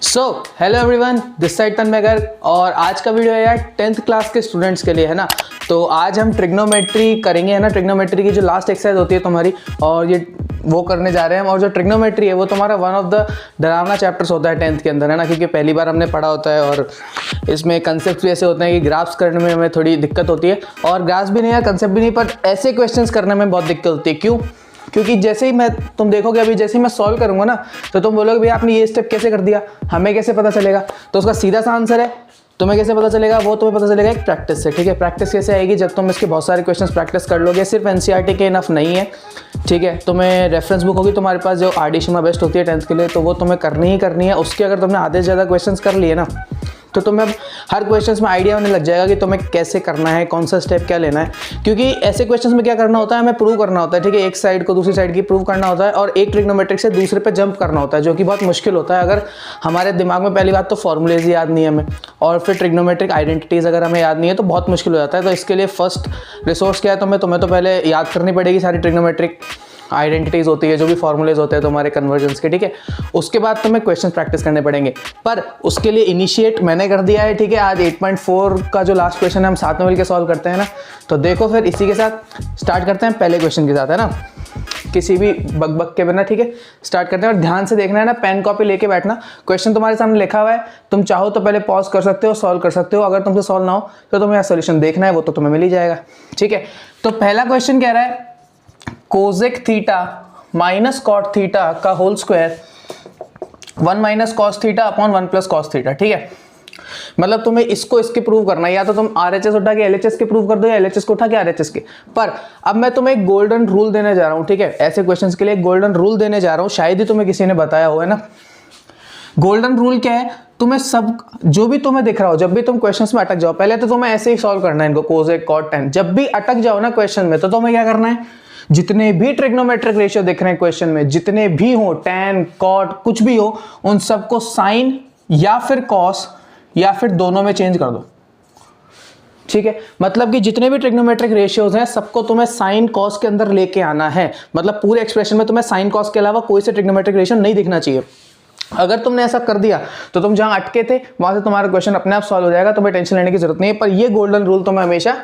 So hello everyone, this side Tanmay Garg और आज का वीडियो है यार 10th क्लास के स्टूडेंट्स के लिए, है ना। तो आज हम ट्रिग्नोमेट्री करेंगे, है ना। ट्रिग्नोमेट्री की जो लास्ट एक्सरसाइज होती है तुम्हारी, और ये वो करने जा रहे हैं। और जो ट्रिग्नोमेट्री है वो तुम्हारा वन ऑफ द डरावना चैप्टर्स होता है 10th के अंदर, है ना, क्योंकि पहली बार हमने पढ़ा होता है और इसमें कंसेप्ट भी ऐसे होते हैं कि ग्राफ्स करने में हमें थोड़ी दिक्कत होती है। और ग्राफ्स भी नहीं है, कंसेप्ट भी नहीं, पर ऐसे क्वेश्चंस करने में बहुत दिक्कत होती है। क्यों? क्योंकि जैसे ही तुम देखोगे अभी जैसे ही मैं सॉल्व करूंगा ना, तो तुम बोलोगे भैया आपने ये स्टेप कैसे कर दिया, हमें कैसे पता चलेगा? तो उसका सीधा सा आंसर है, तुम्हें कैसे पता चलेगा? वो तुम्हें पता चलेगा एक प्रैक्टिस से। ठीक है, प्रैक्टिस कैसे आएगी? जब तुम इसके बहुत सारे क्वेश्चंस प्रैक्टिस कर लोगे। सिर्फ एनसीईआरटी के इनफ नहीं है, ठीक है। तुम्हें रेफरेंस बुक होगी तुम्हारे पास, जो आर डी शर्मा बेस्ट होती है 10th के लिए, तो वो तुम्हें करनी ही करनी है। उसके अगर तुमने आधे से ज़्यादा क्वेश्चंस कर लिए ना, तो तुम्हें अब हर क्वेश्चंस में आइडिया होने लग जाएगा कि तुम्हें कैसे करना है, कौन सा स्टेप क्या लेना है। क्योंकि ऐसे क्वेश्चंस में क्या करना होता है, हमें प्रूव करना होता है, ठीक है। एक साइड को दूसरी साइड की प्रूव करना होता है, और एक ट्रिग्नोमेट्रिक से दूसरे पे जंप करना होता है, जो कि बहुत मुश्किल होता है। अगर हमारे दिमाग में पहली बात तो फॉर्मूलेज याद नहीं है हमें, और फिर ट्रिग्नोमेट्रिक आइडेंटिटीज़ अगर हमें याद नहीं है तो बहुत मुश्किल हो जाता है। तो इसके लिए फर्स्ट रिसोर्स क्या है, तुम्हें तो पहले याद करनी पड़ेगी सारी ट्रिग्नोमेट्रिक आइडेंटिटीज होती है, जो भी फॉर्मूलेज होते हैं तुम्हारे कन्वर्जन्स के, ठीक है। उसके बाद तुम्हें क्वेश्चन प्रैक्टिस करने पड़ेंगे, पर उसके लिए इनिशिएट मैंने कर दिया है, ठीक है। आज 8.4 का जो लास्ट क्वेश्चन है हम साथ में मिलकर सॉल्व करते हैं ना। तो देखो फिर इसी के साथ स्टार्ट करते हैं, पहले क्वेश्चन के साथ, है ना, किसी भी बक के बिना, ठीक है। स्टार्ट करते हैं और ध्यान से देखना है ना, पेन कॉपी लेके बैठना। क्वेश्चन तुम्हारे सामने लिखा हुआ है, तुम चाहो तो पहले पॉज कर सकते हो, सॉल्व कर सकते हो। अगर तुमसे सॉल्व ना हो तो तुम्हें सोल्यूशन देखना है, वो तो तुम्हें मिल ही जाएगा, ठीक है। तो पहला क्वेश्चन कह रहा है cosec theta minus cot theta का whole square 1 minus cos theta upon 1 plus cos theta, ठीक है। मतलब तुम्हें इसके प्रूव करना है, या तो तुम आरएचएस उठा के एलएचएस के प्रूव कर दो, या एलएचएस को उठा के आरएचएस के। पर अब मैं तुम्हें एक गोल्डन रूल देने जा रहा हूं, ठीक है। ऐसे क्वेश्चंस के लिए एक गोल्डन रूल देने जा रहा हूं, शायद ही तुम्हें किसी ने बताया हो, है ना। गोल्डन रूल क्या है? तुम्हें सब जो भी तुम्हें दिख रहा हो, जब भी तुम क्वेश्चंस में अटक जाओ, पहले तो तुम्हें ऐसे ही सॉल्व करना है इनको, कोसेक कॉट टेन। जब भी अटक जाओ ना क्वेश्चन में, तो तुम्हें क्या करना है, जितने भी ट्रिग्नोमेट्रिक रेशियो दिख रहे हैं क्वेश्चन में, जितने भी हो, टैन कॉट कुछ भी हो, उन सबको साइन या फिर कॉस या फिर दोनों में चेंज कर दो, ठीक है। मतलब कि जितने भी ट्रिग्नोमेट्रिक रेशियोज हैं सबको तुम्हें साइन कॉस के अंदर लेके आना है। मतलब पूरे एक्सप्रेशन में तुम्हें साइन कॉस के अलावा कोई से ट्रिग्नोमेट्रिक रेशियो नहीं दिखना चाहिए। अगर तुमने ऐसा कर दिया तो तुम जहां अटके थे वहां से तुम्हारा क्वेश्चन अपने आप सॉल्व हो जाएगा, तुम्हें टेंशन लेने की जरूरत नहीं है। पर ये गोल्डन रूल तुम्हें हमेशा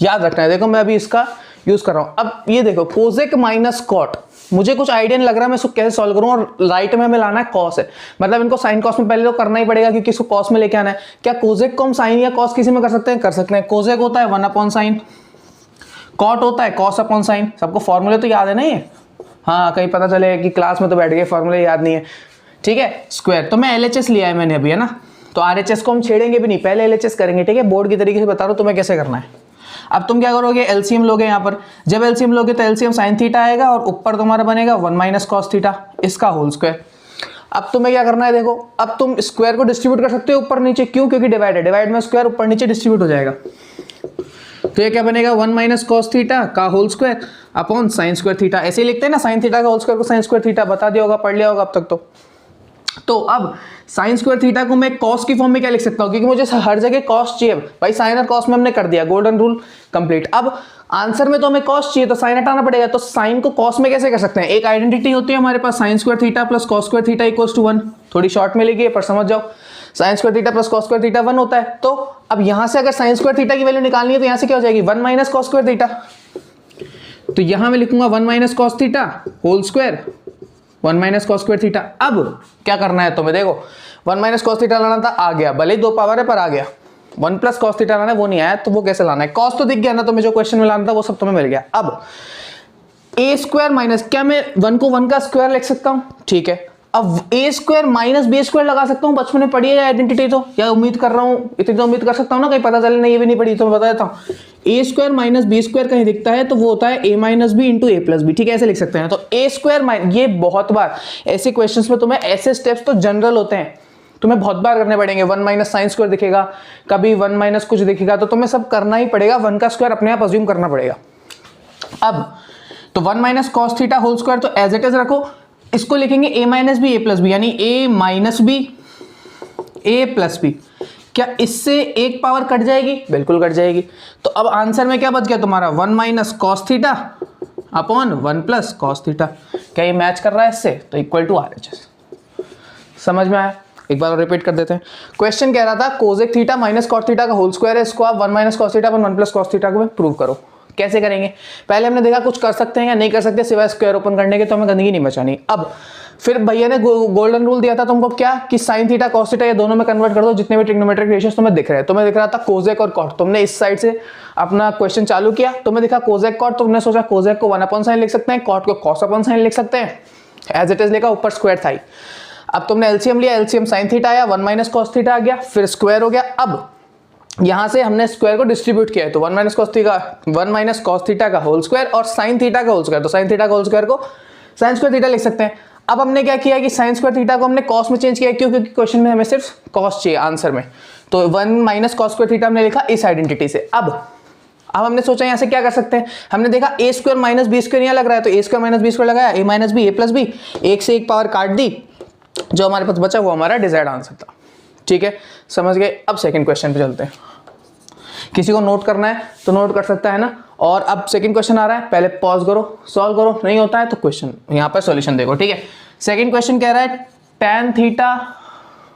याद रखना है। देखो मैं अभी इसका यूज कर रहा हूं। अब ये देखो, कोसेक माइनस कॉट, मुझे कुछ आइडिया नहीं लग रहा मैं इसको कैसे सॉल्व करूं, और राइट में हमें लाना है कॉस है। मतलब इनको साइन कॉस में पहले तो करना ही पड़ेगा, क्योंकि इसको कॉस में लेके आना है। क्या कोसेक को हम साइन या कॉस किसी में कर सकते हैं? कर सकते हैं। कोसेक होता है 1 अपॉन साइन, कॉट होता है कॉस अपॉन साइन। सबको फॉर्मूले तो याद है ना ये? हाँ, कहीं पता चले कि क्लास में तो बैठ गए फॉर्मूले याद नहीं है, ठीक है। स्क्वायर तो मैं एलएचएस लिया है मैंने अभी, है ना। तो आरएचएस को हम छेड़ेंगे भी नहीं, पहले एलएचएस करेंगे, ठीक है। बोर्ड की तरीके से बता रहा हूं तुम्हें कैसे करना है। अब तुम क्या करोगे, एलसीएम लोगे यहाँ पर। जब एलसीएम लोगे तो एलसीएम साइन थीटा आएगा, और ऊपर तुम्हारा बनेगा 1 माइनस कॉस थीटा, इसका होल स्क्वायर। अब तुम्हें क्या करना है, देखो अब तुम स्क्वायर को डिस्ट्रीब्यूट कर सकते हो ऊपर नीचे। क्यों? क्योंकि डिवाइड है, डिवाइड में स्क्वायर ऊपर नीचे डिस्ट्रीब्यूट हो जाएगा। तो ये क्या बनेगा, 1 माइनस कॉस थीटा का whole square upon sine square theta. ऐसे ही लिखते हैं ना, साइन थीटा का होल स्क्वायर को साइन स्क्वायर थीटा। बता दिया होगा, पढ़ लिया होगा अब तक तो अब साइन स्क्वायर थीटा को मैं कॉस की फॉर्म में क्या लिख सकता हूं, क्योंकि मुझे हर जगह कॉस चाहिए भाई। साइन और कॉस में हमने कर दिया, गोल्डन रूल कंप्लीट। अब आंसर में तो हमें कॉस चाहिए, तो साइन हटाना पड़ेगा। तो साइन को कॉस में कैसे कर सकते हैं? एक आइडेंटिटी होती है हमारे पास, sine square theta plus cos square theta equals to 1। थोड़ी शॉर्ट में लिखिए पर समझ जाओ। Sine square theta plus cos square theta 1 होता है। तो अब यहां से अगर साइन स्क्वायर थीटा की वैल्यू निकालनी है तो यहां से क्या हो जाएगी, 1 माइनस कॉस स्क्वायर थीटा। तो यहां मैं लिखूंगा 1 minus cos theta whole square 1 minus cos square theta. अब क्या करना है तुम्हें, देखो 1 माइनस कॉस थीटा लाना था, आ गया। भले ही 2 पावर है पर आ गया। 1 प्लस कॉस थीटा लाना है, वो नहीं आया। तो वो कैसे लाना है? कॉस तो दिख गया ना तुम्हें, जो क्वेश्चन में लाना था वो सब तुम्हें मिल गया। अब ए स्क्वायर माइनस, क्या मैं 1 को 1 का स्क्वायर लिख सकता हूं? ठीक है। अब ए स्क्वायर माइनस बी स्क्वायर लगा सकता हूं, बचपन में पढ़ी है आइडेंटिटी तो, या उम्मीद कर रहा हूं, इतनी तो उम्मीद कर सकता हूं ना, कहीं पता चले नहीं ये भी नहीं पढ़ी तो मैं बता देता हूं। ए स्क्वायर माइनस बी स्क्वायर कहीं दिखता है तो वो होता है A minus B into A plus B, ठीक है। ऐसे लिख सकते हैं। तो ए स्क्वायर माइनस, ये बहुत बार ऐसे क्वेश्चंस में तुम्हें ऐसे स्टेप्स तो जनरल होते हैं, तुम्हें बहुत बार करने पड़ेंगे। 1 माइनस साइन स्क्वायर दिखेगा, कभी 1 माइनस कुछ दिखेगा, तो तुम्हें सब करना ही पड़ेगा। 1 का स्क्वायर अपने आप अज्यूम करना पड़ेगा। अब तो 1 minus cos theta whole square तो एज इट इज रखो। इसको लिखेंगे A minus B A plus B, यानी A minus B A plus B. क्या इससे एक पावर कट जाएगी? बिल्कुल कट जाएगी। तो अब आंसर में क्या बच गया तुम्हारा, 1 minus cos theta upon 1 plus cos theta. क्या ये मैच कर रहा है इससे? तो इक्वल टू आरएचएस। समझ में आया? एक बार और रिपीट कर देते हैं। क्वेश्चन कह रहा था cosec theta minus cot theta का होल स्क्वायर है, इसको आप 1 minus cos theta 1 plus cos theta को प्रूव करो। कैसे करेंगे? पहले हमने देखा कुछ कर सकते हैं या नहीं कर सकते सिवाय स्क्वायर ओपन करने के, तो हमें गंदगी नहीं मचानी। अब फिर भैया ने गोल्डन रूल दिया था तुमको क्या कि साइन थीटा कॉस थीटा ये दोनों में कन्वर्ट कर दो, जितने भी ट्रिग्नोमेट्रिक रेशियोस तुम्हें दिख रहे हैं। तुम्हें दिख रहा था कोसेक और कॉट, तुमने इस साइड से अपना क्वेश्चन चालू किया, तुम्हें दिखा कोसेक कॉट, तुमने सोचा कोसेक को 1 अपॉन साइन लिख सकते हैं, कॉट को कॉस अपॉन साइन लिख सकते हैं, एज इट इज लिखा, ऊपर स्क्वायर था। अब तुमने एलसीएम लिया, एलसीएम साइन थीटा आया, 1 माइनस कॉस थीटा आ गया, फिर स्क्वायर हो गया। अब यहां से हमने स्क्वायर को डिस्ट्रीब्यूट किया है, तो 1 माइनस कॉस थीटा का होल स्क्वायर और साइन थीटा का होल स्क्वायर, तो साइन थीटा का होल स्क्वायर को साइन स्क्वायर थीटा लिख सकते हैं। अब हमने क्या किया कि साइन स्क्वायर थीटा को हमने कॉस में चेंज किया, क्यों? क्योंकि क्वेश्चन में हमें सिर्फ कॉस चाहिए आंसर में, तो 1 माइनस कॉस स्क्वायर थीटा हमने लिखा इस आइडेंटिटी से। अब हमने सोचा यहाँ से क्या कर सकते हैं, हमने देखा ए स्क्वायर माइनस बी स्क्वायर यहाँ लग रहा है, तो ए स्क्वायर माइनस बी स्क्वायर लगाया, ए minus B A plus B, एक से एक पावर काट दी, जो हमारे पास बचा वो हमारा डिजायर्ड आंसर था। ठीक है, समझ गए? अब सेकंड क्वेश्चन पे चलते हैं। किसी को नोट करना है तो नोट कर सकता है ना। और अब सेकंड क्वेश्चन आ रहा है, पहले पॉज करो, सॉल्व करो, नहीं होता है तो क्वेश्चन यहाँ पर सॉल्यूशन देखो। ठीक है, सेकंड क्वेश्चन कह रहा है tan थीटा,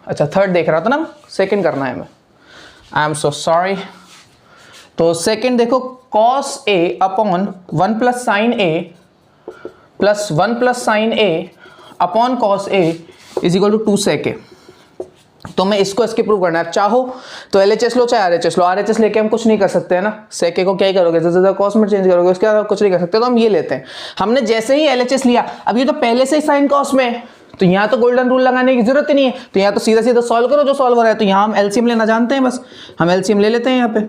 अच्छा थर्ड देख रहा था ना, सेकंड करना है, मैं आई एम सो सॉरी। तो सेकंड देखो, cos a upon 1 plus sine a plus 1 plus sine a upon cos a is equal to 2 sec a। तो मैं इसको इसके प्रूव करना है, चाहो तो LHS लो चाहे RHS लो, RHS लेके हम कुछ नहीं कर सकते हैं ना, sec a को क्या ही करोगे, जैसे कॉस में चेंज करोगे, उसके बाद कुछ नहीं कर सकते, तो हम ये लेते हैं। हमने जैसे ही LHS लिया, अब ये तो पहले से ही साइन कॉस में, तो यहाँ तो गोल्डन रूल लगाने की जरूरत ही नहीं है, तो यहाँ तो सीधा सीधा सॉल्व करो जो सॉल्व हो रहा है। तो यहाँ हम एलसीएम लेना जानते हैं, बस हम एलसीएम ले लेते हैं। यहाँ पे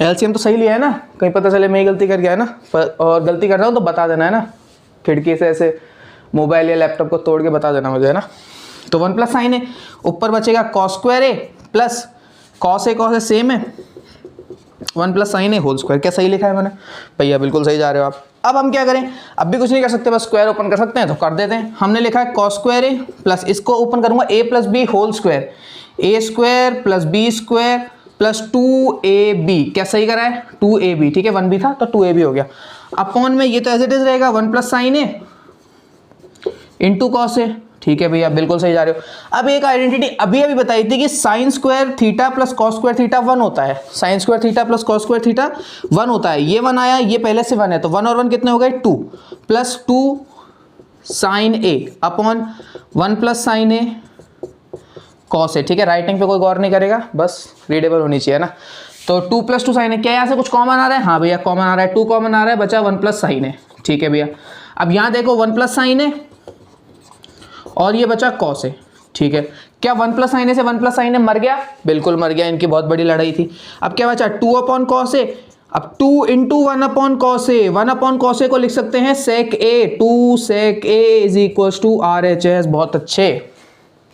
एलसीएम तो सही लिया है ना, कहीं पता चले मैं ही गलती कर गया है ना, और गलती कर रहा हूँ तो बता देना है ना, खिड़की से ऐसे मोबाइल या लैपटॉप को तोड़ के बता देना मुझे, है ना। तो 1 प्लस साइन है, ऊपर बचेगा cos square A plus cos A same है, 1 प्लस साइन ए होल स्क्वायर। क्या सही लिखा है मैंने? भैया बिल्कुल सही जा रहे हो आप। अब हम क्या करें, अब भी कुछ नहीं कर सकते, बस स्क्वायर ओपन कर सकते हैं तो कर देते हैं। हमने लिखा है कॉस स्क्वायर ए प्लस इसको ओपन करूंगा A plus B whole square, A square plus B square plus 2ab। क्या सही करा है? 2ab। ठीक है, 1 भी था तो 2ab हो गया। अपॉन में ये तो एज इट इज रहेगा 1 plus sine A into cos A. ठीक है भैया, बिल्कुल सही जा रहे हो। अब एक आइडेंटिटी अभी बताई थी कि sign square theta plus cos square theta 1 होता है, sign square theta plus cos square theta 1 होता है। ये 1 आया, ये पहले से 1 है, तो 1 और 1 कितने हो गए? 2 plus 2 sign A upon 1 plus sine A cos A. ठीक है, राइटिंग पे कोई गौर नहीं करेगा, बस रीडेबल होनी चाहिए ना। तो 2 प्लस 2 साइन ए, क्या यहाँ से कुछ कॉमन आ रहा है? हाँ भैया कॉमन आ रहा है, 2 कॉमन आ रहा है, बचा 1 प्लस साइन ए। ठीक है भैया, अब यहाँ देखो 1 प्लस साइन ए और ये बचा कॉस ए। ठीक है, क्या 1 प्लस साइन ए से 1 प्लस साइन ए मर गया? बिल्कुल मर गया, इनकी बहुत बड़ी लड़ाई थी। अब क्या बचा? 2 अपॉन कॉस ए, अब 2 into 1 upon cos A, 1 upon cos A को लिख सकते हैं सेक ए, 2 सेक ए इज इक्वल टू RHS। बहुत अच्छे,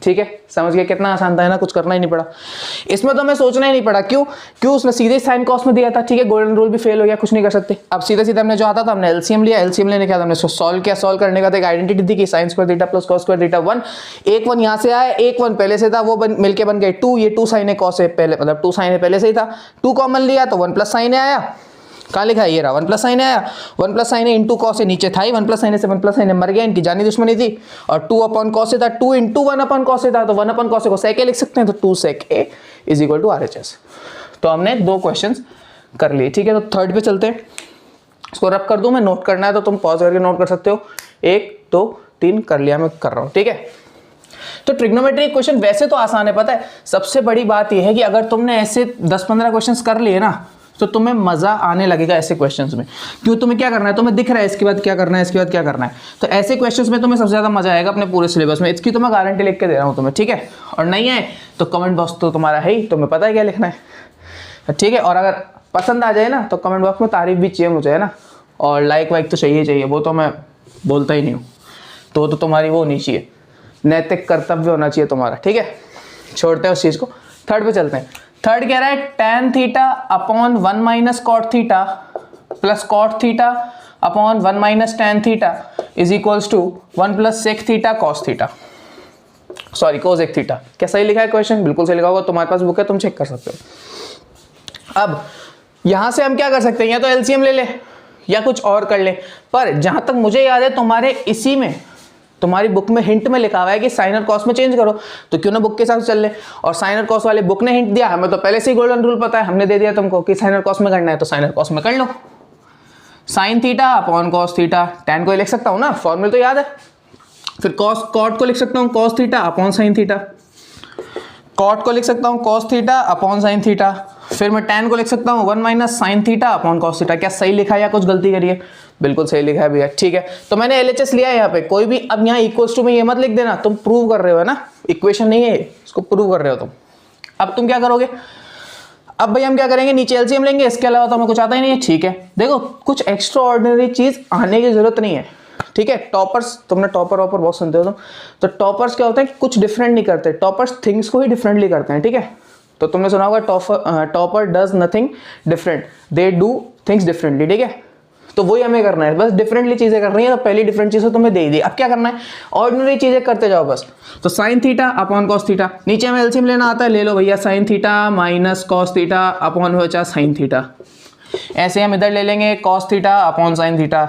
ठीक है, समझ गए? कितना आसान था, है ना, कुछ करना ही नहीं पड़ा इसमें, तो हमें सोचना ही नहीं पड़ा। क्यों? उसने सीधे साइन कॉस में दिया था। ठीक है, गोल्डन रूल भी फेल हो गया, कुछ नहीं कर सकते। अब सीधे सीधे हमने जो आता था हमने एलसीएम लिया, एलसीएम लेने के बाद हमने सॉल्व किया। सॉल्व करने का तो एक आइडेंटिटी थी कि sign square theta plus cos square theta 1, एक 1 यहाँ से आया, एक 1 पहले से था, वो मिलके बन गए 2। ये 2 साइन ए कॉस ए पहले, मतलब 2 साइन ए पहले से ही था, 2 कॉमन लिया तो 1 प्लस साइन ए आया। कहाँ लिखा है? ये रहा 1 प्लस साइन आया, 1 plus sine into cos A नीचे था ही, 1 प्लस साइन से 1 प्लस साइन मर गया, इनकी जानी दुश्मनी थी। और 2 अपॉन कॉस ए था, 2 इंटू 1 अपॉन कॉस ए था, तो 1 अपॉन कॉस ए को सेक ए लिख सकते हैं, तो 2 सेक ए इज इक्वल टू RHS। तो हमने 2 क्वेश्चंस कर लिए। ठीक है, तो थर्ड पे चलते हैं। इसको रब कर दूं मैं, नोट करना है तो तुम पॉज करके नोट कर सकते हो। 1 2 3 कर लिया, मैं कर रहा हूँ। ठीक है, तो ट्रिग्नोमेट्री क्वेश्चन वैसे तो आसान है, पता है। सबसे बड़ी बात यह है कि अगर तुमने ऐसे 10-15 क्वेश्चंस कर लिए ना तो तुम्हें मजा आने लगेगा ऐसे क्वेश्चंस में। क्यों? तुम्हें क्या करना है, तुम्हें दिख रहा है इसके बाद क्या करना है, इसके बाद क्या करना है। तो ऐसे क्वेश्चंस में तुम्हें सबसे ज्यादा मजा आएगा अपने पूरे सिलेबस में, इसकी तो मैं गारंटी लिख के दे रहा हूँ तुम्हें। ठीक है, और नहीं है तो कमेंट बॉक्स तो तुम्हारा है ही, तुम्हें पता है क्या लिखना है। ठीक है, और अगर पसंद आ जाए ना तो कमेंट बॉक्स में तारीफ भी चाहिए मुझे, है ना, और लाइक वाइक तो चाहिए, वो तो मैं बोलता ही नहीं हूँ, तो तुम्हारी वो होनी चाहिए, नैतिक कर्तव्य होना चाहिए तुम्हारा। ठीक है, छोड़ते हैं उस चीज को, थर्ड पे चलते हैं। थर्ड कह रहा है tan theta upon 1 minus cot theta plus cot theta upon 1 minus tan theta is equals to 1 plus sec theta cos theta, sorry cosec theta. क्या सही लिखा है क्वेश्चन? बिल्कुल सही लिखा होगा, तुम्हारे पास बुक है, तुम चेक कर सकते हो। अब यहां से हम क्या कर सकते हैं, या तो एलसीएम ले ले या कुछ और कर ले, पर जहां तक मुझे याद है तुम्हारे इसी में तुम्हारी बुक में हिंट में लिखा हुआ है कि साइन और कॉस में चेंज करो, तो क्यों ना बुक के साथ चल ले। और साइन और कॉस वाले बुक ने हिंट दिया, हमें तो पहले से ही गोल्डन रूल पता है, हमने दे दिया तुमको कि साइन और कॉस में करना है, तो साइन और कॉस में कर लो। Sine theta upon cos theta, tan को लिख सकता हूँ ना, फॉर्मूला तो याद है। फिर कॉट को लिख सकता हूँ cos theta upon sine theta, cot को लिख सकता हूँ cos theta upon sine theta. फिर मैं टैन को लिख सकता हूँ 1 minus sine theta upon cos theta. क्या सही लिखा है या कुछ गलती करिए? बिल्कुल सही लिखा है भैया, ठीक है। तो मैंने LHS लिया है यहाँ पे, कोई भी अब यहाँ इक्वल्स टू में ये मत लिख देना, तुम प्रूव कर रहे हो है ना, इक्वेशन नहीं है, इसको प्रूव कर रहे हो तुम। अब तुम क्या करोगे, अब भाई हम क्या करेंगे, नीचे एलसीएम लेंगे, इसके अलावा तो हमें कुछ आता ही नहीं है, ठीक है। देखो कुछ एक्स्ट्रा ऑर्डिनरी चीज आने की जरूरत नहीं है, ठीक है। टॉपर्स, तुमने टॉपर वॉपर बहुत सुनते हो तुम, तो टॉपर्स क्या होता है कि कुछ डिफरेंट नहीं करते, टॉपर्स थिंग्स को ही डिफरेंटली करते हैं, ठीक है। तो तुमने सुना होगा topper does nothing different, they do things differently, ठीक है। तो वही हमें करना है, बस डिफरेंटली चीजें करनी है। तो पहली डिफरेंट चीजें तुम्हें दे ही दी, अब क्या करना है, ऑर्डिनरी चीजें करते जाओ बस। तो sign theta upon cos theta, नीचे हमें एलसीएम लेना आता है, ले लो भैया, sine theta minus cos theta upon बचा साइन थीटा। ऐसे हम इधर ले लेंगे cos theta upon sine theta,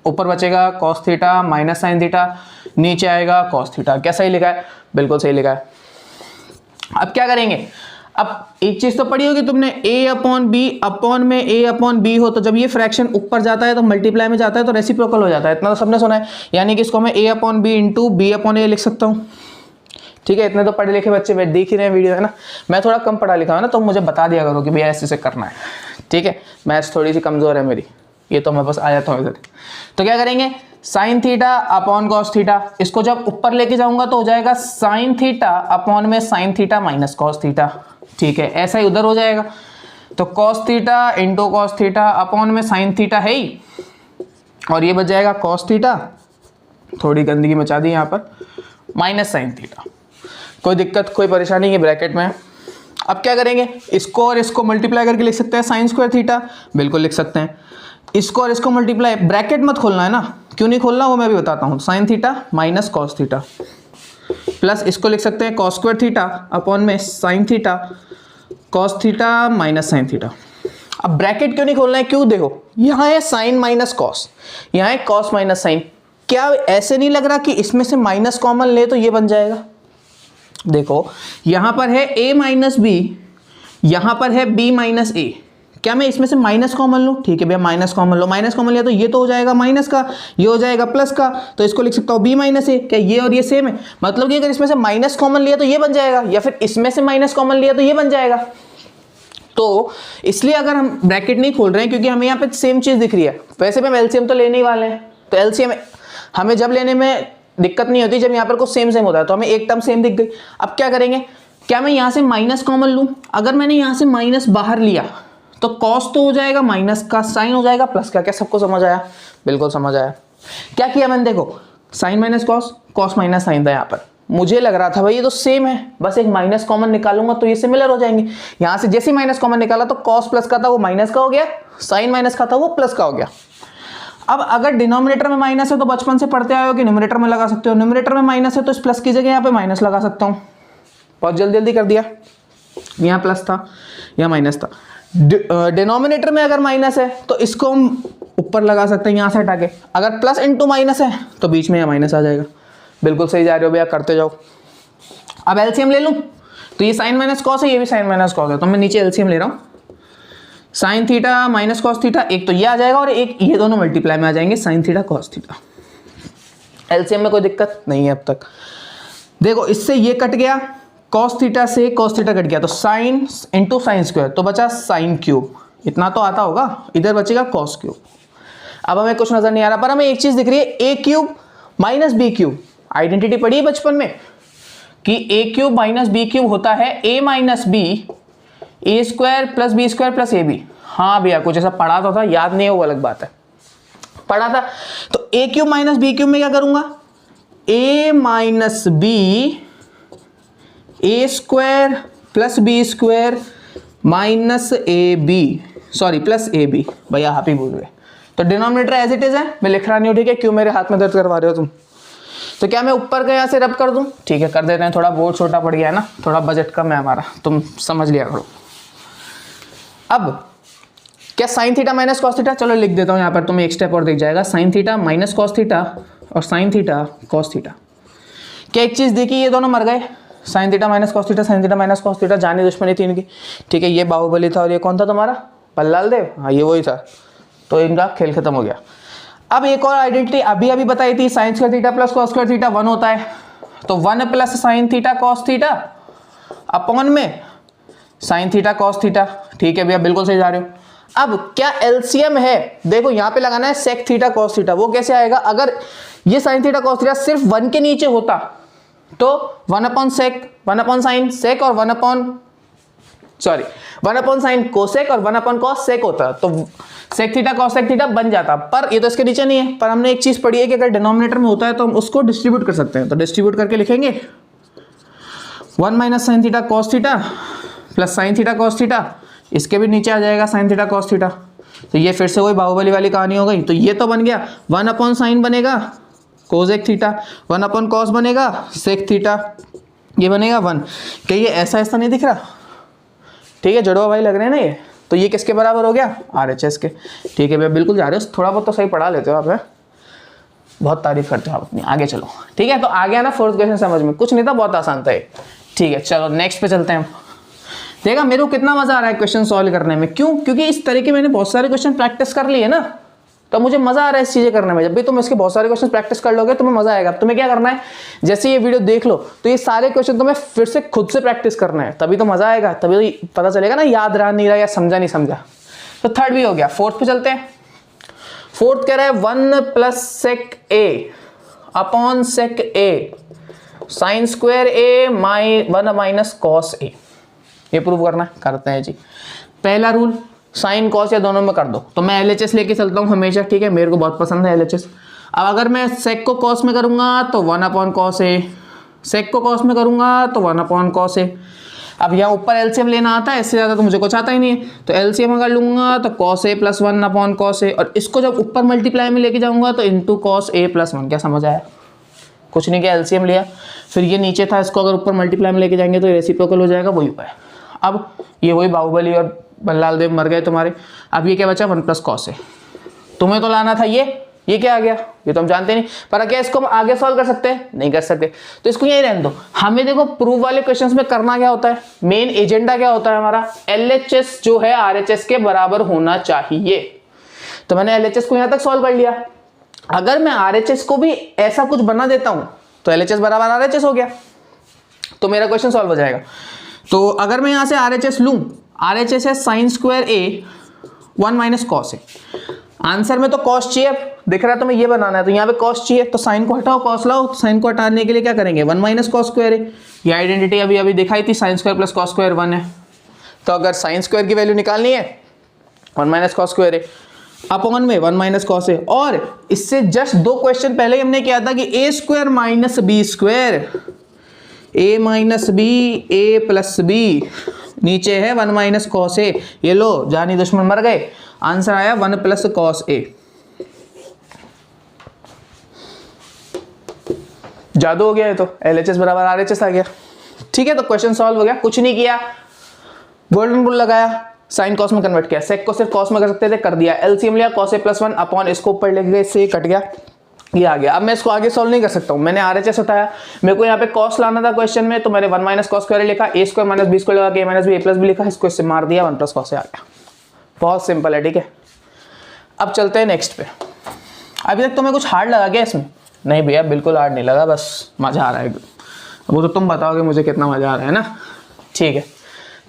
ऊपर बचेगा cos theta minus sine theta, नीचे आएगा कॉस थीटा। क्या सही लिखा है? बिल्कुल सही लिखा है। अब क्या करेंगे, अब एक चीज तो पढ़ी होगी तुमने, a अपॉन बी अपॉन में a अपॉन बी हो तो जब ये फ्रैक्शन ऊपर जाता है तो मल्टीप्लाई में जाता है तो रेसिप्रोकल हो जाता है, इतना तो सबने सुना है। यानी कि इसको मैं a upon B into B upon A लिख सकता हूँ, ठीक है। इतने तो पढ़े लिखे बच्चे देख ही रहे हैं वीडियो, है ना। मैं थोड़ा कम पढ़ा लिखा हूँ ना, तो मुझे बता दिया करो कि भैया ऐसे करना है, ठीक है। मैथ्स थोड़ी सी कमजोर है मेरी, ये तो मैं बस आ जाता हूँ इधर। तो क्या करेंगे, sign theta upon cos theta, इसको जब ऊपर लेके जाऊंगा तो हो जाएगा साइन थीटा अपॉन में sine theta minus cos theta, ठीक है। ऐसा ही उधर हो जाएगा, तो cos theta into cos theta upon में साइन थीटा है ही, और ये बच जाएगा कॉस थीटा, थोड़ी गंदगी मचा दी यहाँ पर, माइनस साइन थीटा। कोई दिक्कत कोई परेशानी नहीं है ब्रैकेट में। अब क्या करेंगे, इसको और इसको मल्टीप्लाई करके लिख सकते हैं साइन स्क्वायर थीटा, बिल्कुल लिख सकते हैं। इसको और इसको मल्टीप्लाई, ब्रैकेट मत खोलना है ना, क्यों नहीं खोलना वो मैं भी बताता हूँ। Sine theta minus cos theta plus इसको लिख सकते हैं कॉस स्क्वायर थीटा अपॉन में sine theta cos theta minus sine theta. अब ब्रैकेट क्यों नहीं खोलना है, क्यों, देखो यहाँ है साइन माइनस कॉस, यहाँ है कॉस माइनस साइन। क्या ऐसे नहीं लग रहा कि इसमें से माइनस कॉमन ले तो ये बन जाएगा? देखो यहाँ पर है a माइनस बी, यहाँ पर है b माइनस ए, क्या मैं इसमें से माइनस कॉमन लूँ? ठीक है भैया, माइनस कॉमन लो, माइनस कॉमन लिया तो ये तो हो जाएगा माइनस का, ये हो जाएगा प्लस का, तो इसको लिख सकता हूँ b माइनस ए। क्या ये और ये सेम है? मतलब कि अगर इसमें से माइनस कॉमन लिया तो ये बन जाएगा, या फिर इसमें से माइनस कॉमन लिया तो ये बन जाएगा। तो इसलिए अगर हम ब्रैकेट नहीं खोल रहे हैं क्योंकि हमें यहाँ पे सेम चीज दिख रही है। वैसे भी हम एलसीएम तो लेने ही वाले हैं, तो एलसीएम हमें जब लेने में दिक्कत नहीं होती जब यहाँ पर कुछ सेम होता है, तो हमें एक टर्म सेम दिख गई। अब क्या करेंगे, क्या मैं यहाँ से माइनस कॉमन लूँ? अगर मैंने यहाँ से माइनस बाहर लिया तो कॉस तो हो जाएगा, माइनस का साइन हो जाएगा, प्लस का। क्या सबको समझ आया? बिल्कुल समझ आया। क्या किया मैंने, देखो sine minus cos, cos minus sine था यहाँ पर, मुझे लग रहा था भाई ये तो सेम है, बस एक माइनस कॉमन निकालूंगा तो ये सिमिलर हो जाएंगे। यहाँ से जैसे माइनस कॉमन निकाला तो कॉस प्लस का था वो माइनस का हो गया, साइन माइनस का था वो प्लस का हो गया। अब अगर डिनोमिनेटर में माइनस है तो बचपन से पढ़ते आए हो कि न्यूमरेटर में लगा सकते हो, न्यूमरेटर में माइनस है तो इस प्लस की जगह यहाँ पे माइनस लगा सकता हूँ। बहुत जल्दी जल्दी कर दिया, यहाँ प्लस था यहाँ माइनस था। डिनोमिनेटर में अगर माइनस है तो इसको हम ऊपर लगा सकते हैं यहाँ से हटा के, अगर प्लस इंटू माइनस है तो बीच में यहाँ माइनस आ जाएगा। बिल्कुल सही जा रहे हो भैया, करते जाओ। अब एलसीएम ले लूँ तो ये साइन माइनस कॉस है, ये भी साइन माइनस कॉस है, तो मैं नीचे एलसीएम ले रहा हूँ। Sine theta minus cos theta, एक तो ये आ जाएगा और एक ये, दोनों मल्टीप्लाई में आ जाएंगे, sine theta cos theta. LCM में कोई दिक्कत नहीं है अब तक। देखो इससे ये कट गया, कॉस थीटा से कॉस थीटा कट गया, तो साइन इंटू साइन स्क्वायर, तो बचा साइन क्यूब। इतना तो आता होगा, इधर बचेगा कॉस क्यूब। अब हमें कुछ नजर नहीं आ रहा, पर हमें एक चीज दिख रही है, A cube minus B cube. Identity पढ़ी है बचपन में कि A cube minus B cube होता है A minus B, A square plus B square plus A B. हाँ भैया कुछ ऐसा पढ़ा तो था, याद नहीं है वो अलग बात है, पढ़ा था। तो A cube minus B cube में क्या करूंगा, A minus B A square plus B square minus A B, sorry plus A B, भैया आप ही भूल गए। तो डिनोमिनेटर एज इट इज है, मैं लिख रहा नहीं हूँ, ठीक है। क्यों मेरे हाथ में दर्द करवा रहे हो तुम? तो क्या मैं ऊपर का यहाँ से रब कर दूं? ठीक है कर देते हैं, थोड़ा बोर्ड छोटा पड़ गया है ना, थोड़ा बजट कम है हमारा, तुम समझ लिया करो। अब क्या sine theta minus cos theta, चलो लिख देता हूँ यहाँ पर, तुम्हें एक स्टेप और दिख जाएगा। Sine theta minus cos theta और साइन थीटा कॉस थीटा। क्या एक चीज़ देखी, ये दोनों मर गए, sine theta minus cos theta, sine theta minus cos theta, जानी दुश्मनी थी इनकी, ठीक है। ये बाहुबली था और ये कौन था तुम्हारा, बल्लाल देव, हाँ ये वही था। तो इनका खेल खत्म हो गया। अब एक और आइडेंटिटी अभी बताई थी, sign square theta plus cos square theta 1 होता है, तो 1 plus sine theta cos theta upon में साइन थीटा कॉस थीटा, ठीक है भैया बिल्कुल सही जा रहे हो। अब क्या एलसीएम है, देखो यहाँ पे लगाना है सेक थीटा कॉस थीटा, वो कैसे आएगा, अगर ये साइन थीटा कॉस थीटा सिर्फ 1 के नीचे होता तो 1 अपॉन सेक, 1 अपॉन साइन सेक और 1 अपॉन साइन कोसेक और 1 अपॉन कॉस सेक होता, तो sec theta cos sec theta बन जाता। पर ये तो इसके नीचे नहीं है, पर हमने एक चीज पढ़ी है कि अगर डिनोमिनेटर में होता है तो हम उसको डिस्ट्रीब्यूट कर सकते हैं, तो डिस्ट्रीब्यूट करके लिखेंगे 1 minus sine theta cos theta plus sine theta cos theta, इसके भी नीचे आ जाएगा साइन थीटा कॉस थीटा, तो ये फिर से वही बाहुबली वाली कहानी हो गई। तो ये तो बन गया 1 अपॉन साइन बनेगा कोसेक थीटा, 1 अपॉन कॉस बनेगा सेक थीटा, ये बनेगा 1। क्या ये ऐसा नहीं दिख रहा, ठीक है, जड़वा भाई लग रहे हैं ना ये, तो ये किसके बराबर हो गया, RHS के, ठीक है भैया बिल्कुल जा रहे हो, थोड़ा बहुत तो सही पढ़ा लेते हो आप, है बहुत तारीफ करते हो आप अपनी। आगे चलो, ठीक है, तो आ गया ना फोर्थ क्वेश्चन समझ में, कुछ नहीं था, बहुत आसान था ये, ठीक है। चलो नेक्स्ट पे चलते हैं। देखा मेरे को कितना मजा आ रहा है क्वेश्चन सॉल्व करने में, क्यों, क्योंकि इस तरीके मैंने बहुत सारे क्वेश्चन प्रैक्टिस कर लिए ना, तो मुझे मजा आ रहा है इस चीजें करने में। जब भी तुम इसके बहुत सारे क्वेश्चन प्रैक्टिस कर लोगे तुम्हें मजा आएगा। तुम्हें क्या करना है, जैसे ये वीडियो देख लो तो ये सारे क्वेश्चन तुम्हें फिर से खुद से प्रैक्टिस करना है, तभी तो मजा आएगा, तभी तो पता चलेगा ना याद रहा नहीं रहा या समझा नहीं समझा। तो थर्ड भी हो गया, फोर्थ पे चलते हैं। फोर्थ कह रहा है 1 plus sec A upon sec A sign square A 1 minus cos A, ये प्रूव करना है, करते हैं जी। पहला रूल साइन कॉस या दोनों में कर दो, तो मैं LHS लेके चलता हूँ हमेशा, ठीक है, मेरे को बहुत पसंद है LHS। अब अगर मैं सेक को कॉस में करूंगा तो 1 अपॉन कॉस ए, सेक को कॉस में करूंगा तो 1 अपॉन कॉस ए। अब यहाँ ऊपर एलसीएम लेना आता है, इससे ज़्यादा तो मुझे कुछ आता ही नहीं है, तो एलसीएम अगर लूंगा तो cos A plus 1 upon cos A, और इसको जब ऊपर मल्टीप्लाई में लेके जाऊंगा तो इंटू कॉस ए प्लस 1। क्या समझ आया, कुछ नहीं किया, एलसीएम लिया, फिर ये नीचे था, इसको अगर ऊपर मल्टीप्लाई में लेके जाएंगे तो रेसिप्रोकल हो जाएगा, वही उपाय। अब ये वही बाहुबली और बल्लाल देव मर गए तुम्हारे। अब ये क्या बचा, 1 प्लस कॉस ए, तुम्हें तो लाना था ये क्या आ गया, ये तो हम जानते नहीं, पर क्या इसको हम आगे सॉल्व कर सकते हैं, नहीं कर सकते, तो इसको यही रहने दो। हमें देखो प्रूफ वाले क्वेश्चंस में करना क्या होता है, मेन एजेंडा क्या होता है हमारा, LHS जो है RHS के बराबर होना चाहिए। तो मैंने LHS को यहां तक सॉल्व कर लिया। अगर मैं RHS को भी ऐसा कुछ बना देता हूं तो LHS बराबर RHS हो गया, तो मेरा क्वेश्चन सॉल्व हो जाएगा। तो अगर मैं यहां से RHS लूं, RHS है sign square A 1 minus cos A, answer में तो कॉस चाहिए, दिख रहा है तुम्हें ये बनाना है, तो यहाँ पे कॉस चाहिए, तो साइन को हटाओ कॉस लाओ, तो साइन को हटाने के लिए क्या करेंगे, 1 माइनस कॉस स्क्वायर है। ये आइडेंटिटी अभी दिखाई थी, sine square plus cos square 1 है, तो अगर साइन स्क्वायर की वैल्यू निकालनी है 1 माइनस कॉस स्क्वायर है अपॉन में 1 माइनस कॉस है। और इससे जस्ट 2 क्वेश्चन पहले ही हमने किया था कि ए square minus B square, A minus B A plus B, नीचे है 1 माइनस कॉस ए, ये लो जानी दुश्मन मर गए, आंसर आया 1 प्लस कॉस ए। जादू हो गया है, तो LHS बराबर RHS आ गया, ठीक है। तो क्वेश्चन सॉल्व हो गया, कुछ नहीं किया, गोल्डन रूल लगाया, साइन कॉस में कन्वर्ट किया, सेक को सिर्फ कॉस में कर सकते थे, कर दिया, एलसीएम लिया कॉस ए प्लस 1 अपॉन इसको ऊपर ले गए, इससे कट गया, ये आ गया। अब मैं इसको आगे सॉल्व नहीं कर सकता हूं, मैंने RHS उठाया, मेरे को यहाँ पे कॉस लाना था क्वेश्चन में, तो मैंने 1 माइनस कॉस स्क्वायर लिखा, ए स्क्वायर माइनस बी स्क्वायर लगा के ए minus B A plus B लिखा, इसको इससे मार दिया, 1 प्लस कॉस ए आ गया। बहुत सिंपल है, ठीक है। अब चलते हैं नेक्स्ट पे। अभी तक तुम्हें कुछ हार्ड लगा क्या इसमें? नहीं भैया बिल्कुल हार्ड नहीं लगा, बस मजा आ रहा है। वो तो तुम बताओगे मुझे कितना मजा आ रहा है ना, ठीक है।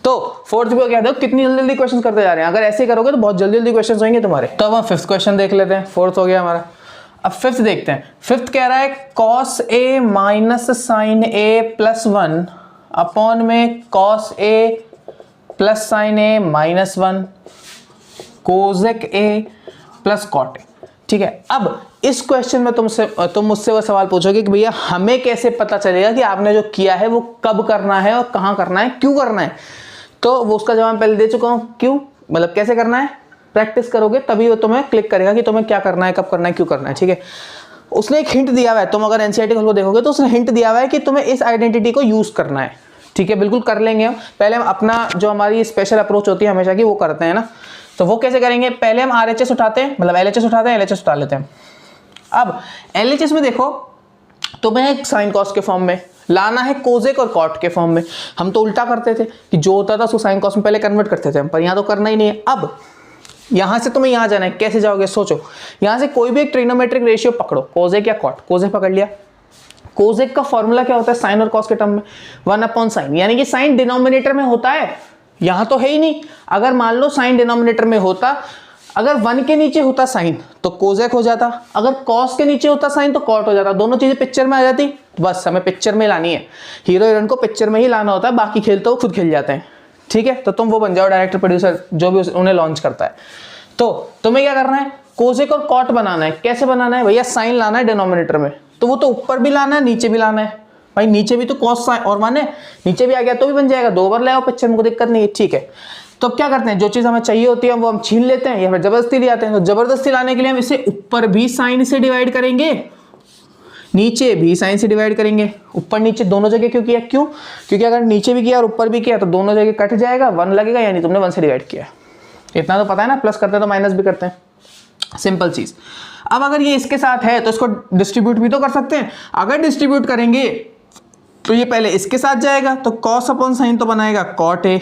तो फोर्थ पे क्या देखो कितनी जल्दी जल्दी क्वेश्चन करते जा रहे हैं, अगर ऐसे करोगे तो बहुत जल्दी जल्दी क्वेश्चन होंगे तुम्हारे। तो अब हम फिफ्थ क्वेश्चन देख लेते हैं, फोर्थ हो गया हमारा। अब फिफ्थ देखते हैं। फिफ्थ कह रहा है cos A minus sine A plus 1 upon में cos A plus sine A minus 1 cosec A plus cot A, ठीक है। अब इस क्वेश्चन में तुम मुझसे वो सवाल पूछोगे कि भैया हमें कैसे पता चलेगा कि आपने जो किया है वो कब करना है और कहाँ करना है, क्यों करना है? तो वो उसका जवाब पहले दे चुका हूं, क्यों मतलब कैसे करना है, प्रैक्टिस करोगे तभी वो तुम्हें क्लिक करेगा कि तुम्हें क्या करना है, कब करना है, क्यों करना है, ठीक है। उसने एक हिंट दिया हुआ है, तुम अगर एनसीईआरटी को देखोगे तो उसने हिंट दिया हुआ है कि तुम्हें इस आइडेंटिटी को यूज करना है, ठीक है। बिल्कुल कर लेंगे हम, पहले हम अपना जो हमारी स्पेशल अप्रोच होती है हमेशा की वो करते हैं ना। तो वो कैसे करेंगे, पहले हम RHS उठाते हैं, मतलब LHS उठाते हैं, LHS उठा लेते हैं। अब LHS में देखो तुम्हें साइन कॉस के फॉर्म में लाना है, कोजेक और कॉट के फॉर्म में। हम तो उल्टा करते थे कि जो होता था उसको साइन कॉस में पहले कन्वर्ट करते थे, पर यहाँ तो करना ही नहीं है। अब यहाँ से तुम्हें यहाँ जाना है, कैसे जाओगे सोचो। यहाँ से कोई भी एक ट्रिग्नोमेट्रिक रेशियो पकड़ो, कोजेक या कॉट। कोजेक पकड़ लिया, कोजेक का फॉर्मूला क्या होता है साइन और कॉस के टर्म में, 1/sin, यानी कि साइन डिनोमिनेटर में होता है, यहाँ तो है ही नहीं। अगर मान लो साइन डिनोमिनेटर में होता, अगर 1 के नीचे होता साइन तो कोजेक हो जाता, अगर कॉस के नीचे होता साइन तो कॉट हो जाता, दोनों चीजें पिक्चर में आ जाती। बस हमें पिक्चर में लानी है, हीरो हीरोइन को पिक्चर में ही लाना होता है, बाकी खेलते हो खुद खेल जाते हैं, ठीक है। तो तुम वो बन जाओ डायरेक्टर प्रोड्यूसर जो भी उन्हें लॉन्च करता है। तो तुम्हें क्या करना है, कोजेक और कॉट बनाना है। कैसे बनाना है भैया, साइन लाना है डिनोमिनेटर में, तो वो तो ऊपर भी लाना है नीचे भी लाना है। भाई नीचे भी तो कॉस साइन और माने नीचे भी आ गया तो भी बन जाएगा, 2 बार ले आओ पिक्चर में, कोई दिक्कत नहीं है, ठीक है। तो अब क्या करते हैं, जो चीज हमें चाहिए होती है वो हम छीन लेते हैं या फिर जबरदस्ती ले आते हैं। तो जबरदस्ती लाने के लिए हम इसे ऊपर भी साइन से डिवाइड करेंगे, नीचे भी साइन से डिवाइड करेंगे। ऊपर नीचे दोनों जगह क्यों किया, क्यों, क्योंकि अगर नीचे भी किया और ऊपर भी किया तो दोनों जगह कट जाएगा, 1 लगेगा, यानी तुमने 1 से डिवाइड किया। इतना तो पता है ना, प्लस करते हैं तो माइनस भी करते हैं, सिंपल चीज। अब अगर ये इसके साथ है तो इसको डिस्ट्रीब्यूट भी तो कर सकते हैं। अगर डिस्ट्रीब्यूट करेंगे तो ये पहले इसके साथ जाएगा, तो कॉस अपॉन साइन तो बनाएगा कॉट ए,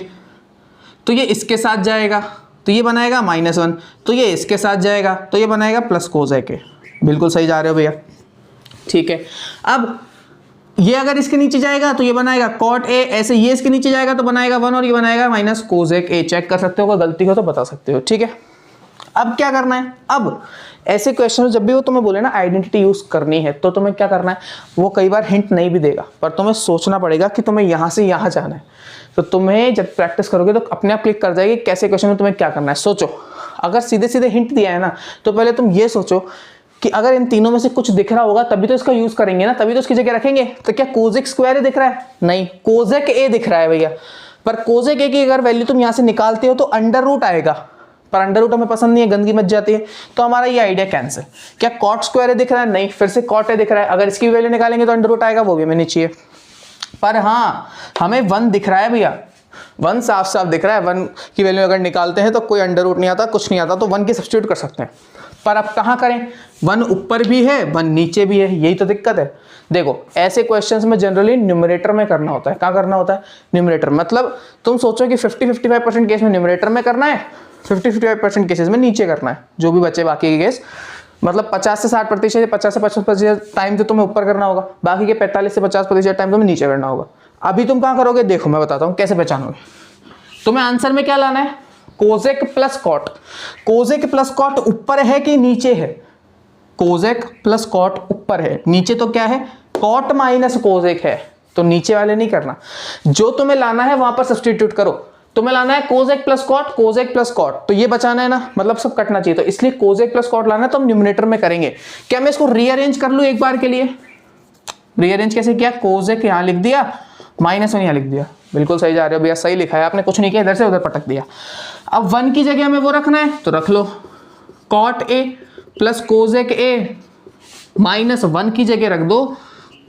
तो ये इसके साथ जाएगा तो ये बनाएगा -1, तो ये इसके साथ जाएगा तो ये बनाएगा प्लस कोसेक ए। बिल्कुल सही जा रहे हो भैया, ठीक है। अब ये अगर इसके नीचे जाएगा तो ये बनाएगा कॉट ए, ऐसे ये इसके नीचे जाएगा तो बनाएगा 1 और ये बनाएगा माइनस कोसेक ए। चेक कर सकते हो, अगर गलती हो तो बता सकते हो, ठीक है। अब क्या करना है, अब ऐसे क्वेश्चन जब भी वो तुम्हें बोले ना आइडेंटिटी यूज करनी है तो तुम्हें क्या करना है, वो कई बार हिंट नहीं भी देगा, पर तुम्हें सोचना पड़ेगा कि तुम्हें यहाँ से यहाँ जाना है। तो तुम्हें जब प्रैक्टिस करोगे तो अपने आप क्लिक कर जाएगी कैसे क्वेश्चन में तुम्हें क्या करना है। सोचो, अगर सीधे सीधे हिंट दिया है ना तो पहले तुम ये सोचो कि अगर इन तीनों में से कुछ दिख रहा होगा तभी तो इसका यूज करेंगे ना, तभी तो इसकी जगह रखेंगे। तो क्या कोजेक स्क्वायर ए दिख रहा है, नहीं, कोजेक ए दिख रहा है भैया। पर कोजेक ए की अगर वैल्यू तुम यहाँ से निकालते हो तो अंडर रूट आएगा, पर अंडर रूट हमें पसंद नहीं है, गंदगी मच जाती है, तो हमारा ये आइडिया कैंसिल। क्या कॉट स्क्वायर ए दिख रहा है, नहीं, फिर से कॉट ए दिख रहा है, अगर इसकी वैल्यू निकालेंगे तो अंडर रूट आएगा, वो भी हमें नहीं चाहिए। पर हाँ हमें 1 दिख रहा है भैया, 1 साफ साफ दिख रहा है। 1 की वैल्यू अगर निकालते हैं तो कोई अंडर रूट नहीं आता, कुछ नहीं आता, तो 1 की सब्स्टिट्यूट कर सकते हैं। पर अब कहाँ करें, 1 ऊपर भी है 1 नीचे भी है, यही तो दिक्कत है। देखो ऐसे क्वेश्चंस में जनरली न्यूमरेटर में करना होता है। क्या करना होता है, न्यूमरेटर। मतलब तुम सोचो कि 50-55% केस में न्यूमरेटर में करना है, 50-55% केसेस में नीचे करना है, जो भी बचे बाकी के केस। मतलब 50 से 60%, 50 से 55% टाइम तो तुम्हें ऊपर करना होगा, बाकी के 45 से 50% टाइम तुम्हें नीचे करना होगा। अभी तुम कहाँ करोगे, देखो मैं बताता हूँ कैसे पहचानोगे। तुम्हें आंसर में क्या लाना है, cosec plus cot. Cosec plus cot ऊपर है कि नीचे है, कोजेक प्लस कॉट ऊपर है, नीचे तो क्या है, कॉट माइनस कोजेक है, तो नीचे वाले नहीं करना। जो तुम्हें लाना है वहां पर सब्स्टिट्यूट करो। तुम्हें लाना है cosec plus cot, cosec plus cot, तो ये बचाना है ना, मतलब सब कटना चाहिए, तो इसलिए कोजेक प्लस कॉट लाना है, तो हम न्यूमरेटर में करेंगे। क्या मैं इसको रीअरेंज कर लूं एक बार के लिए, रीअरेंज कैसे किया, कोजेक यहां लिख दिया, -1 यहां लिख दिया। बिल्कुल सही जा रहे हो भैया, सही लिखा है आपने, कुछ नहीं किया, इधर से उधर पटक दिया। अब 1 की जगह हमें वो रखना है तो रख लो, कॉट ए प्लस कोजेक ए, -1 की जगह रख दो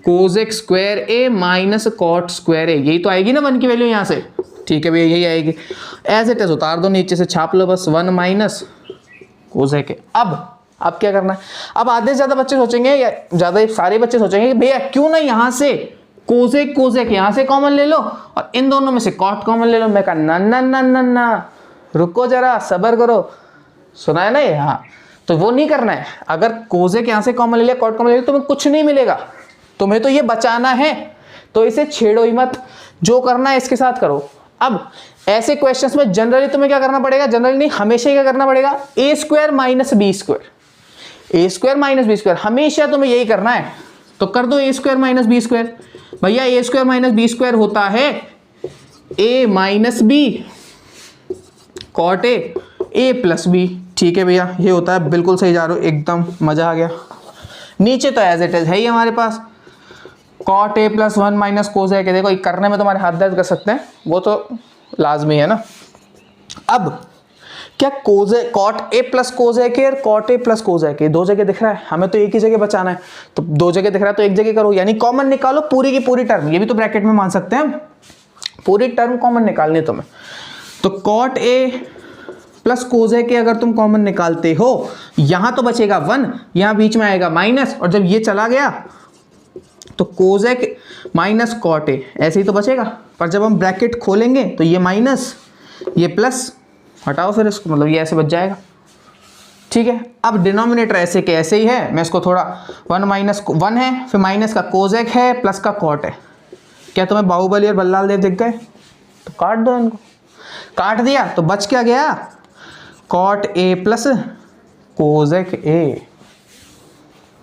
कोजेक स्क्वायर ए माइनस कॉट स्क्वायर ए, यही तो आएगी ना 1 की वैल्यू यहाँ से, ठीक है भैया यही आएगी। एज इट इज उतार दो, नीचे से छाप लो बस, 1 माइनस कोजेक ए। अब क्या करना है, अब आधे से ज्यादा बच्चे सोचेंगे या ज्यादा सारे बच्चे सोचेंगे कि भैया क्यों ना यहाँ से कोजेक कोजेक यहाँ से कॉमन ले लो और इन दोनों में से कॉट कॉमन ले लो। मैं कहा ना ना ना ना ना, रुको जरा सब्र करो, सुना है ना ये, हाँ तो वो नहीं करना है। अगर कोजेक यहाँ से कॉमन ले लिया, कॉट कॉमन ले लिया, तुम्हें कुछ नहीं मिलेगा, तुम्हें तो ये बचाना है, तो इसे छेड़ो ही मत, जो करना है इसके साथ करो। अब ऐसे क्वेश्चंस में जनरली तुम्हें क्या करना पड़ेगा, जनरली नहीं हमेशा क्या करना पड़ेगा, A square minus B square, A square minus B square, हमेशा तुम्हें यही करना है। तो कर दो A square minus B square, भैया A square minus B square होता है A minus B cot A plus B, ठीक है भैया ये होता है। बिल्कुल सही जा रहे हो, एकदम मजा आ गया। नीचे तो एज इट इज है ही हमारे पास, cot A plus 1 minus cosec A. देखो करने में तुम्हारे हाथ दर्द कर सकते हैं, वो तो लाजमी है ना। अब क्या कॉट ए प्लस कोजेक ए और कॉट ए प्लस कोजेक ए दो जगह दिख रहा है, हमें तो एक ही जगह बचाना है, तो दो जगह दिख रहा है तो एक जगह करो, यानी कॉमन निकालो पूरी की पूरी टर्म, ये भी तो ब्रैकेट में मान सकते हैं हम, पूरी टर्म कॉमन निकालनी है तुम्हें। तो cot A plus cosec A अगर तुम कॉमन निकालते हो, यहां तो बचेगा 1, यहां बीच में आएगा माइनस, और जब ये चला गया तो कोसेक माइनस कॉट ए, ऐसे ही तो बचेगा। पर जब हम ब्रैकेट खोलेंगे तो ये माइनस, ये प्लस, हटाओ फिर इसको, मतलब ये ऐसे बच जाएगा। ठीक है, अब डिनोमिनेटर ऐसे के ऐसे ही है, मैं इसको थोड़ा 1 माइनस 1 है, फिर माइनस का कोसेक है, प्लस का कॉट है। क्या तुम्हें बाहुबली और बल्लाल देव दिख गए? तो काट दो इनको, काट दिया तो बच क्या गया, cot A plus cosec A.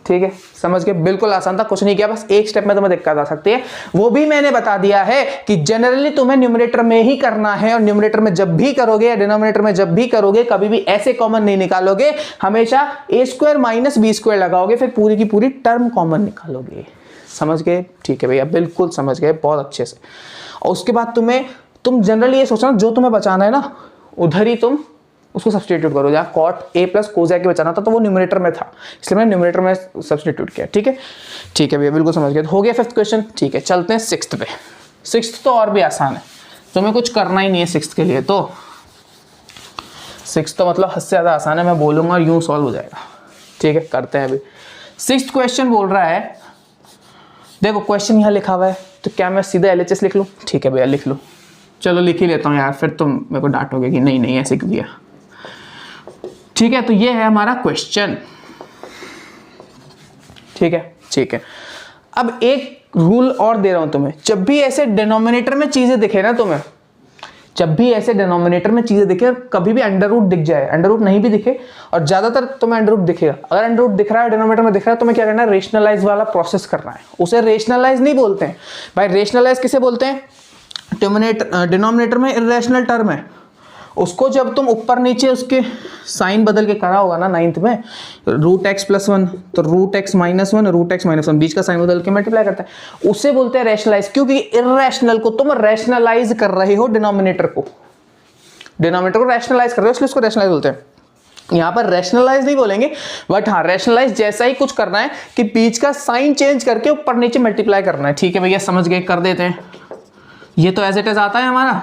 ठीक है, समझ के, बिल्कुल आसान था, कुछ नहीं किया, बस एक स्टेप में तुम्हें दिक्कत आ सकती है, वो भी मैंने बता दिया है कि जनरली तुम्हें न्यूमरेटर में ही करना है, और न्यूमरेटर में जब भी करोगे या डिनोमिनेटर में जब भी करोगे कभी भी ऐसे कॉमन नहीं निकालोगे, हमेशा ए स्क्वायर माइनस बी स्क्वायर लगाओगे, फिर पूरी की पूरी टर्म कॉमन निकालोगे। समझ गए? ठीक है भैया, बिल्कुल समझ गए, बहुत अच्छे से। और उसके बाद तुम जनरली ये सोचना, जो तुम्हें बचाना है ना उधर ही तुम उसको सब्स्टिट्यूट करो। जहाँ cot A plus cosec A बचाना था तो वो न्यूमरेटर में था, इसलिए मैंने न्यूमरेटर में सब्स्टिट्यूट किया। ठीक है, ठीक है भैया, बिल्कुल समझ गए। हो गया 5th क्वेश्चन। ठीक है, चलते हैं 6th पे। 6th तो और भी आसान है, तुम्हें कुछ करना ही नहीं है 6th के लिए, तो 6th तो मतलब हद से ज़्यादा आसान है, मैं बोलूँगा और यूँ सॉल्व हो जाएगा। ठीक है, करते हैं अभी। 6th क्वेश्चन बोल रहा है, देखो क्वेश्चन यहाँ लिखा हुआ है, तो क्या मैं सीधा LHS लिख लूँ? ठीक है भैया, लिख लो। चलो लिख ही लेता हूँ यार, फिर तुम मेरे को डांटोगे कि नहीं नहीं ऐसे क्यों किया। ठीक है, तो ये है हमारा क्वेश्चन। ठीक है, ठीक है। अब एक रूल और दे रहा हूं तुम्हें, जब भी ऐसे डिनोमिनेटर में चीजें दिखे ना तुम्हें, जब भी ऐसे डिनोमिनेटर में चीजें दिखे, कभी भी अंडर रूट दिख जाए, अंडर रूट नहीं भी दिखे, और ज्यादातर तुम्हें अंडर रूट दिखेगा, अगर अंडर रूट दिख रहा है डिनोमिनेटर में दिख रहा है, तुम्हें क्या करना है, रेशनलाइज वाला प्रोसेस करना है। उसे रेशनलाइज नहीं बोलते हैं भाई, रेशनलाइज किसे बोलते हैं, डिनोमिनेटर में इर्रेशनल टर्म है, उसको जब तुम ऊपर नीचे उसके साइन बदल के करा होगा ना 9th में, रूट एक्स प्लस 1 तो root X minus 1, root X minus 1, बीच का साइन बदल के मल्टीप्लाई करता है, उसे बोलते हैं रैशनलाइज। क्योंकि इर्रेशनल को तुम रैशनलाइज कर रहे हो, डिनोमिनेटर को रैशनलाइज कर रहे हो, इसलिए उसको रैशनलाइज बोलते हैं। यहाँ पर रैशनलाइज नहीं बोलेंगे, बट हाँ रैशनलाइज जैसा ही कुछ करना है कि बीच का साइन चेंज करके ऊपर नीचे मल्टीप्लाई करना है। ठीक है भैया, समझ गए, कर देते हैं। ये तो एज इट इज आता है हमारा,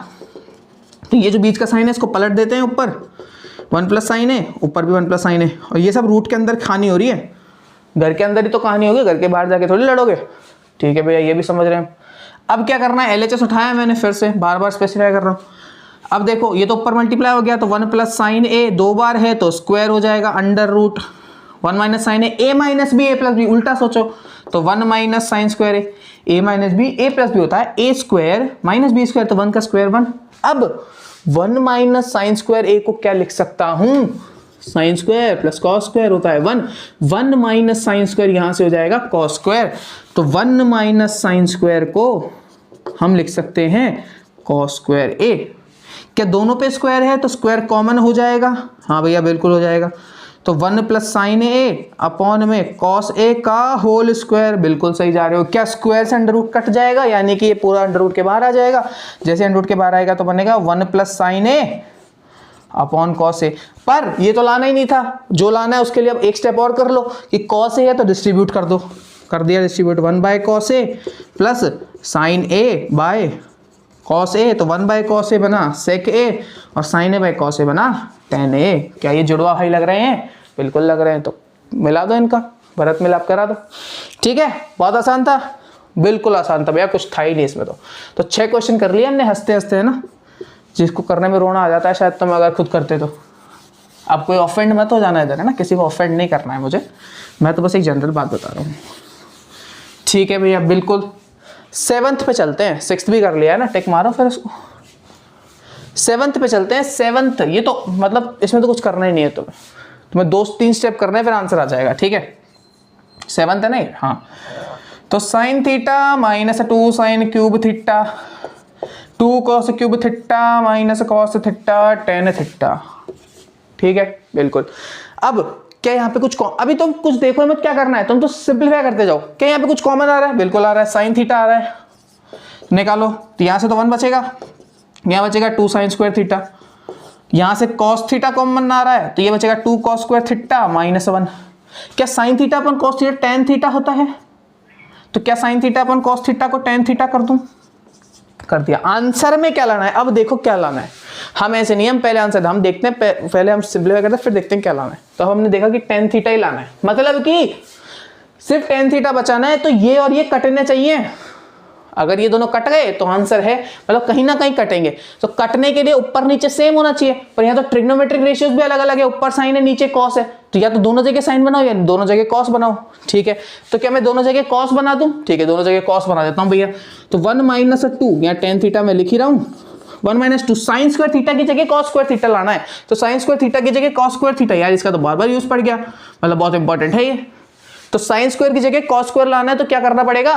तो ये जो बीच का साइन है इसको पलट देते हैं, ऊपर 1 प्लस साइन है, ऊपर भी 1 प्लस साइन है, और ये सब रूट के अंदर कहानी हो रही है, घर के अंदर ही तो कहानी होगी, घर के बाहर जाके थोड़ी लड़ोगे। ठीक है भैया, ये भी समझ रहे हैं। अब क्या करना है, LHS उठाया मैंने, फिर से बार बार स्पेसिफाई कर रहा हूँ। अब देखो ये तो ऊपर मल्टीप्लाई हो गया, तो 1 प्लस साइन ए 2 बार है तो स्क्वायर हो जाएगा, under root 1 minus sine A minus B, A plus B, उल्टा सोचो तो 1 minus sign square A minus B, A plus B होता है ए स्क्वायर माइनस बी स्क्वायर, तो 1 का स्क्वायर 1। अब 1 माइनस साइन स्क्वायर ए को क्या लिख सकता हूं, sine square plus cos square होता है 1, 1 माइनस साइन स्क्वायर यहां से हो जाएगा कॉस स्क्वायर, तो 1 माइनस साइन स्क्वायर को हम लिख सकते हैं कॉस स्क्वायर ए। क्या दोनों पे स्क्वायर है तो स्क्वायर कॉमन हो जाएगा? हाँ भैया बिल्कुल हो जाएगा, तो 1 प्लस साइन ए अपॉन में कॉस ए का होल स्क्वायर, बिल्कुल सही जा रहे हो। क्या स्क्वायर से अंडर रूट कट जाएगा, यानी कि ये पूरा अंडर रूट के बाहर आ जाएगा, जैसे अंडर रूट के बाहर आएगा तो बनेगा 1 plus sine A upon cos A. पर ये तो लाना ही नहीं था, जो लाना है उसके लिए अब एक स्टेप और कर लो कि कॉस ए है तो डिस्ट्रीब्यूट कर दो, कर दिया distribute, 1 by cos A plus sine A by cos A, तो 1 बाय कॉस ए बना सेक ए, और sine A by cos A बना tan ए। क्या ये जुड़वा भाई लग रहे हैं? बिल्कुल लग रहे हैं, तो मिला दो इनका, भरत मिलाप करा दो। ठीक है, बहुत आसान था, बिल्कुल आसान था भैया, कुछ था ही नहीं इसमें। तो 6 क्वेश्चन कर लिए हमने हंसते हंसते, है ना, जिसको करने में रोना आ जाता है शायद, तो मैं अगर खुद करते तो। अब कोई ऑफेंड मत हो जाना इधर, है ना, किसी को ऑफेंड नहीं करना है मुझे, मैं तो बस एक जनरल बात बता रहा हूँ। ठीक है भैया, बिल्कुल 7th पे चलते हैं, 6th भी कर लिया है ना, टिक मारो फिर इसको। 7th पे चलते हैं। 7th ये तो मतलब इसमें तो कुछ करना ही नहीं है तुम्हें 2-3 स्टेप करने हैं, फिर आंसर आ जाएगा। ठीक है, 7th है नहीं, हाँ, तो sine theta minus 2 sine cube theta, 2 cos cube theta minus cos theta tan theta. ठीक है, बिल्कुल। अब क्या यहाँ पे कुछ अभी तुम कुछ देखो मत, क्या करना है, तुम तो सिंपलीफाई करते जाओ। क्या यहाँ पे कुछ कॉमन आ रहा है? बिल्कुल आ रहा है, साइन थीटा आ रहा है, निकालो, तो यहाँ से तो 1 बचेगा, यहाँ बचेगा 2 साइन स्क्वायर थीटा, यहाँ से कॉस थीटा कॉमन आ रहा है, तो ये बचेगा 2 कॉस स्क्वायर थीटा माइनस 1। क्या साइन थीटा अपन कॉस थीटा tan थीटा होता है? तो क्या साइन थीटा अपन कॉस थीटा को tan थीटा कर दूं? कर दिया। आंसर में क्या लाना है, अब देखो क्या लाना है, हम ऐसे नहीं, हम पहले आंसर हम देखते हैं, पहले हम सिंपलीफाई करते हैं फिर देखते हैं क्या लाना है। तो हमने देखा कि tan थीटा ही लाना है, मतलब कि सिर्फ tan थीटा बचाना है। तो ये और ये कटने चाहिए, अगर ये दोनों कट गए तो आंसर है, मतलब कहीं ना कहीं कटेंगे। तो कटने के लिए ऊपर नीचे सेम होना चाहिए, पर यहाँ तो ट्रिग्नोमेट्रिक रेशियोज भी अलग अलग है, ऊपर साइन है नीचे कॉस है, तो या तो दोनों जगह साइन बनाओ या दोनों जगह कॉस बनाओ। ठीक है, तो क्या मैं दोनों जगह कॉस बना दूं? ठीक है, दोनों जगह कॉस बना देता हूं भैया। तो 1 - 2 यहाँ tan थीटा में लिख ही रहा हूं, 1 - 2 साइन स्क्वायर थीटा की जगह कॉस स्क्वायर थीटा लाना है। तो साइन स्क्वायर थीटा की जगह कॉस स्क्वायर थीटा, यार इसका तो बार बार यूज पड़ गया, मतलब बहुत इंपॉर्टेंट है ये। तो साइन स्क्वायर की जगह कॉस स्क्वायर लाना है, तो क्या करना पड़ेगा,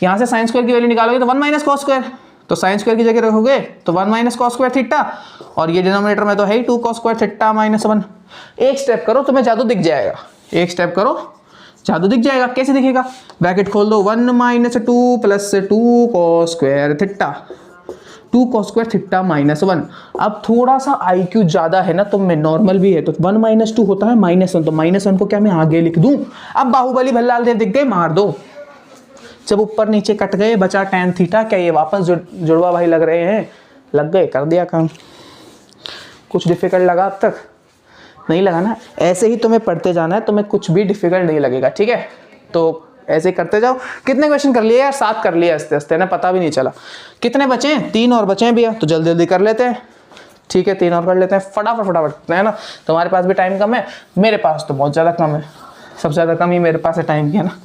यहां से साइन स्क्वायर की वैल्यू निकालोगे तो 1 - cos स्क्वायर, तो साइन स्क्वायर की जगह रखोगे तो 1 - cos स्क्वायर थीटा, और ये डिनोमिनेटर में तो है ही 2 cos स्क्वायर थीटा -1। एक स्टेप करो तुम्हें जादू दिख जाएगा, एक स्टेप करो जादू दिख जाएगा। कैसे दिखेगा, ब्रैकेट खोल दो, 1 - 2 + 2 cos square theta, 2 cos square theta -1। अब थोड़ा सा IQ ज्यादा है ना तुम में, नॉर्मल भी है, तो 1 - 2 होता है -1, तो -1 को क्या मैं आगे लिख दूं? अब बाहुबली भल्लाल देव दिख गए, मार दो। जब ऊपर नीचे कट गए बचा tan थीटा, क्या ये वापस जुड़वा भाई लग रहे हैं? लग गए, कर दिया काम। कुछ डिफिकल्ट लगा अब तक? नहीं लगा ना। ऐसे ही तुम्हें पढ़ते जाना है, तुम्हें कुछ भी डिफिकल्ट नहीं लगेगा, ठीक है। तो ऐसे करते जाओ। कितने क्वेश्चन कर लिए यार? 7 कर लिए हंसते हंसते ना, पता भी नहीं चला। कितने बचे हैं? 3 और बचे हैं भैया, तो जल्दी जल्दी कर लेते हैं। ठीक है, 3 और कर लेते हैं, फटाफट फटाफट, है ना। तुम्हारे पास भी टाइम कम है, मेरे पास तो बहुत ज़्यादा कम है, सबसे ज़्यादा कम ही मेरे पास है टाइम की, है ना।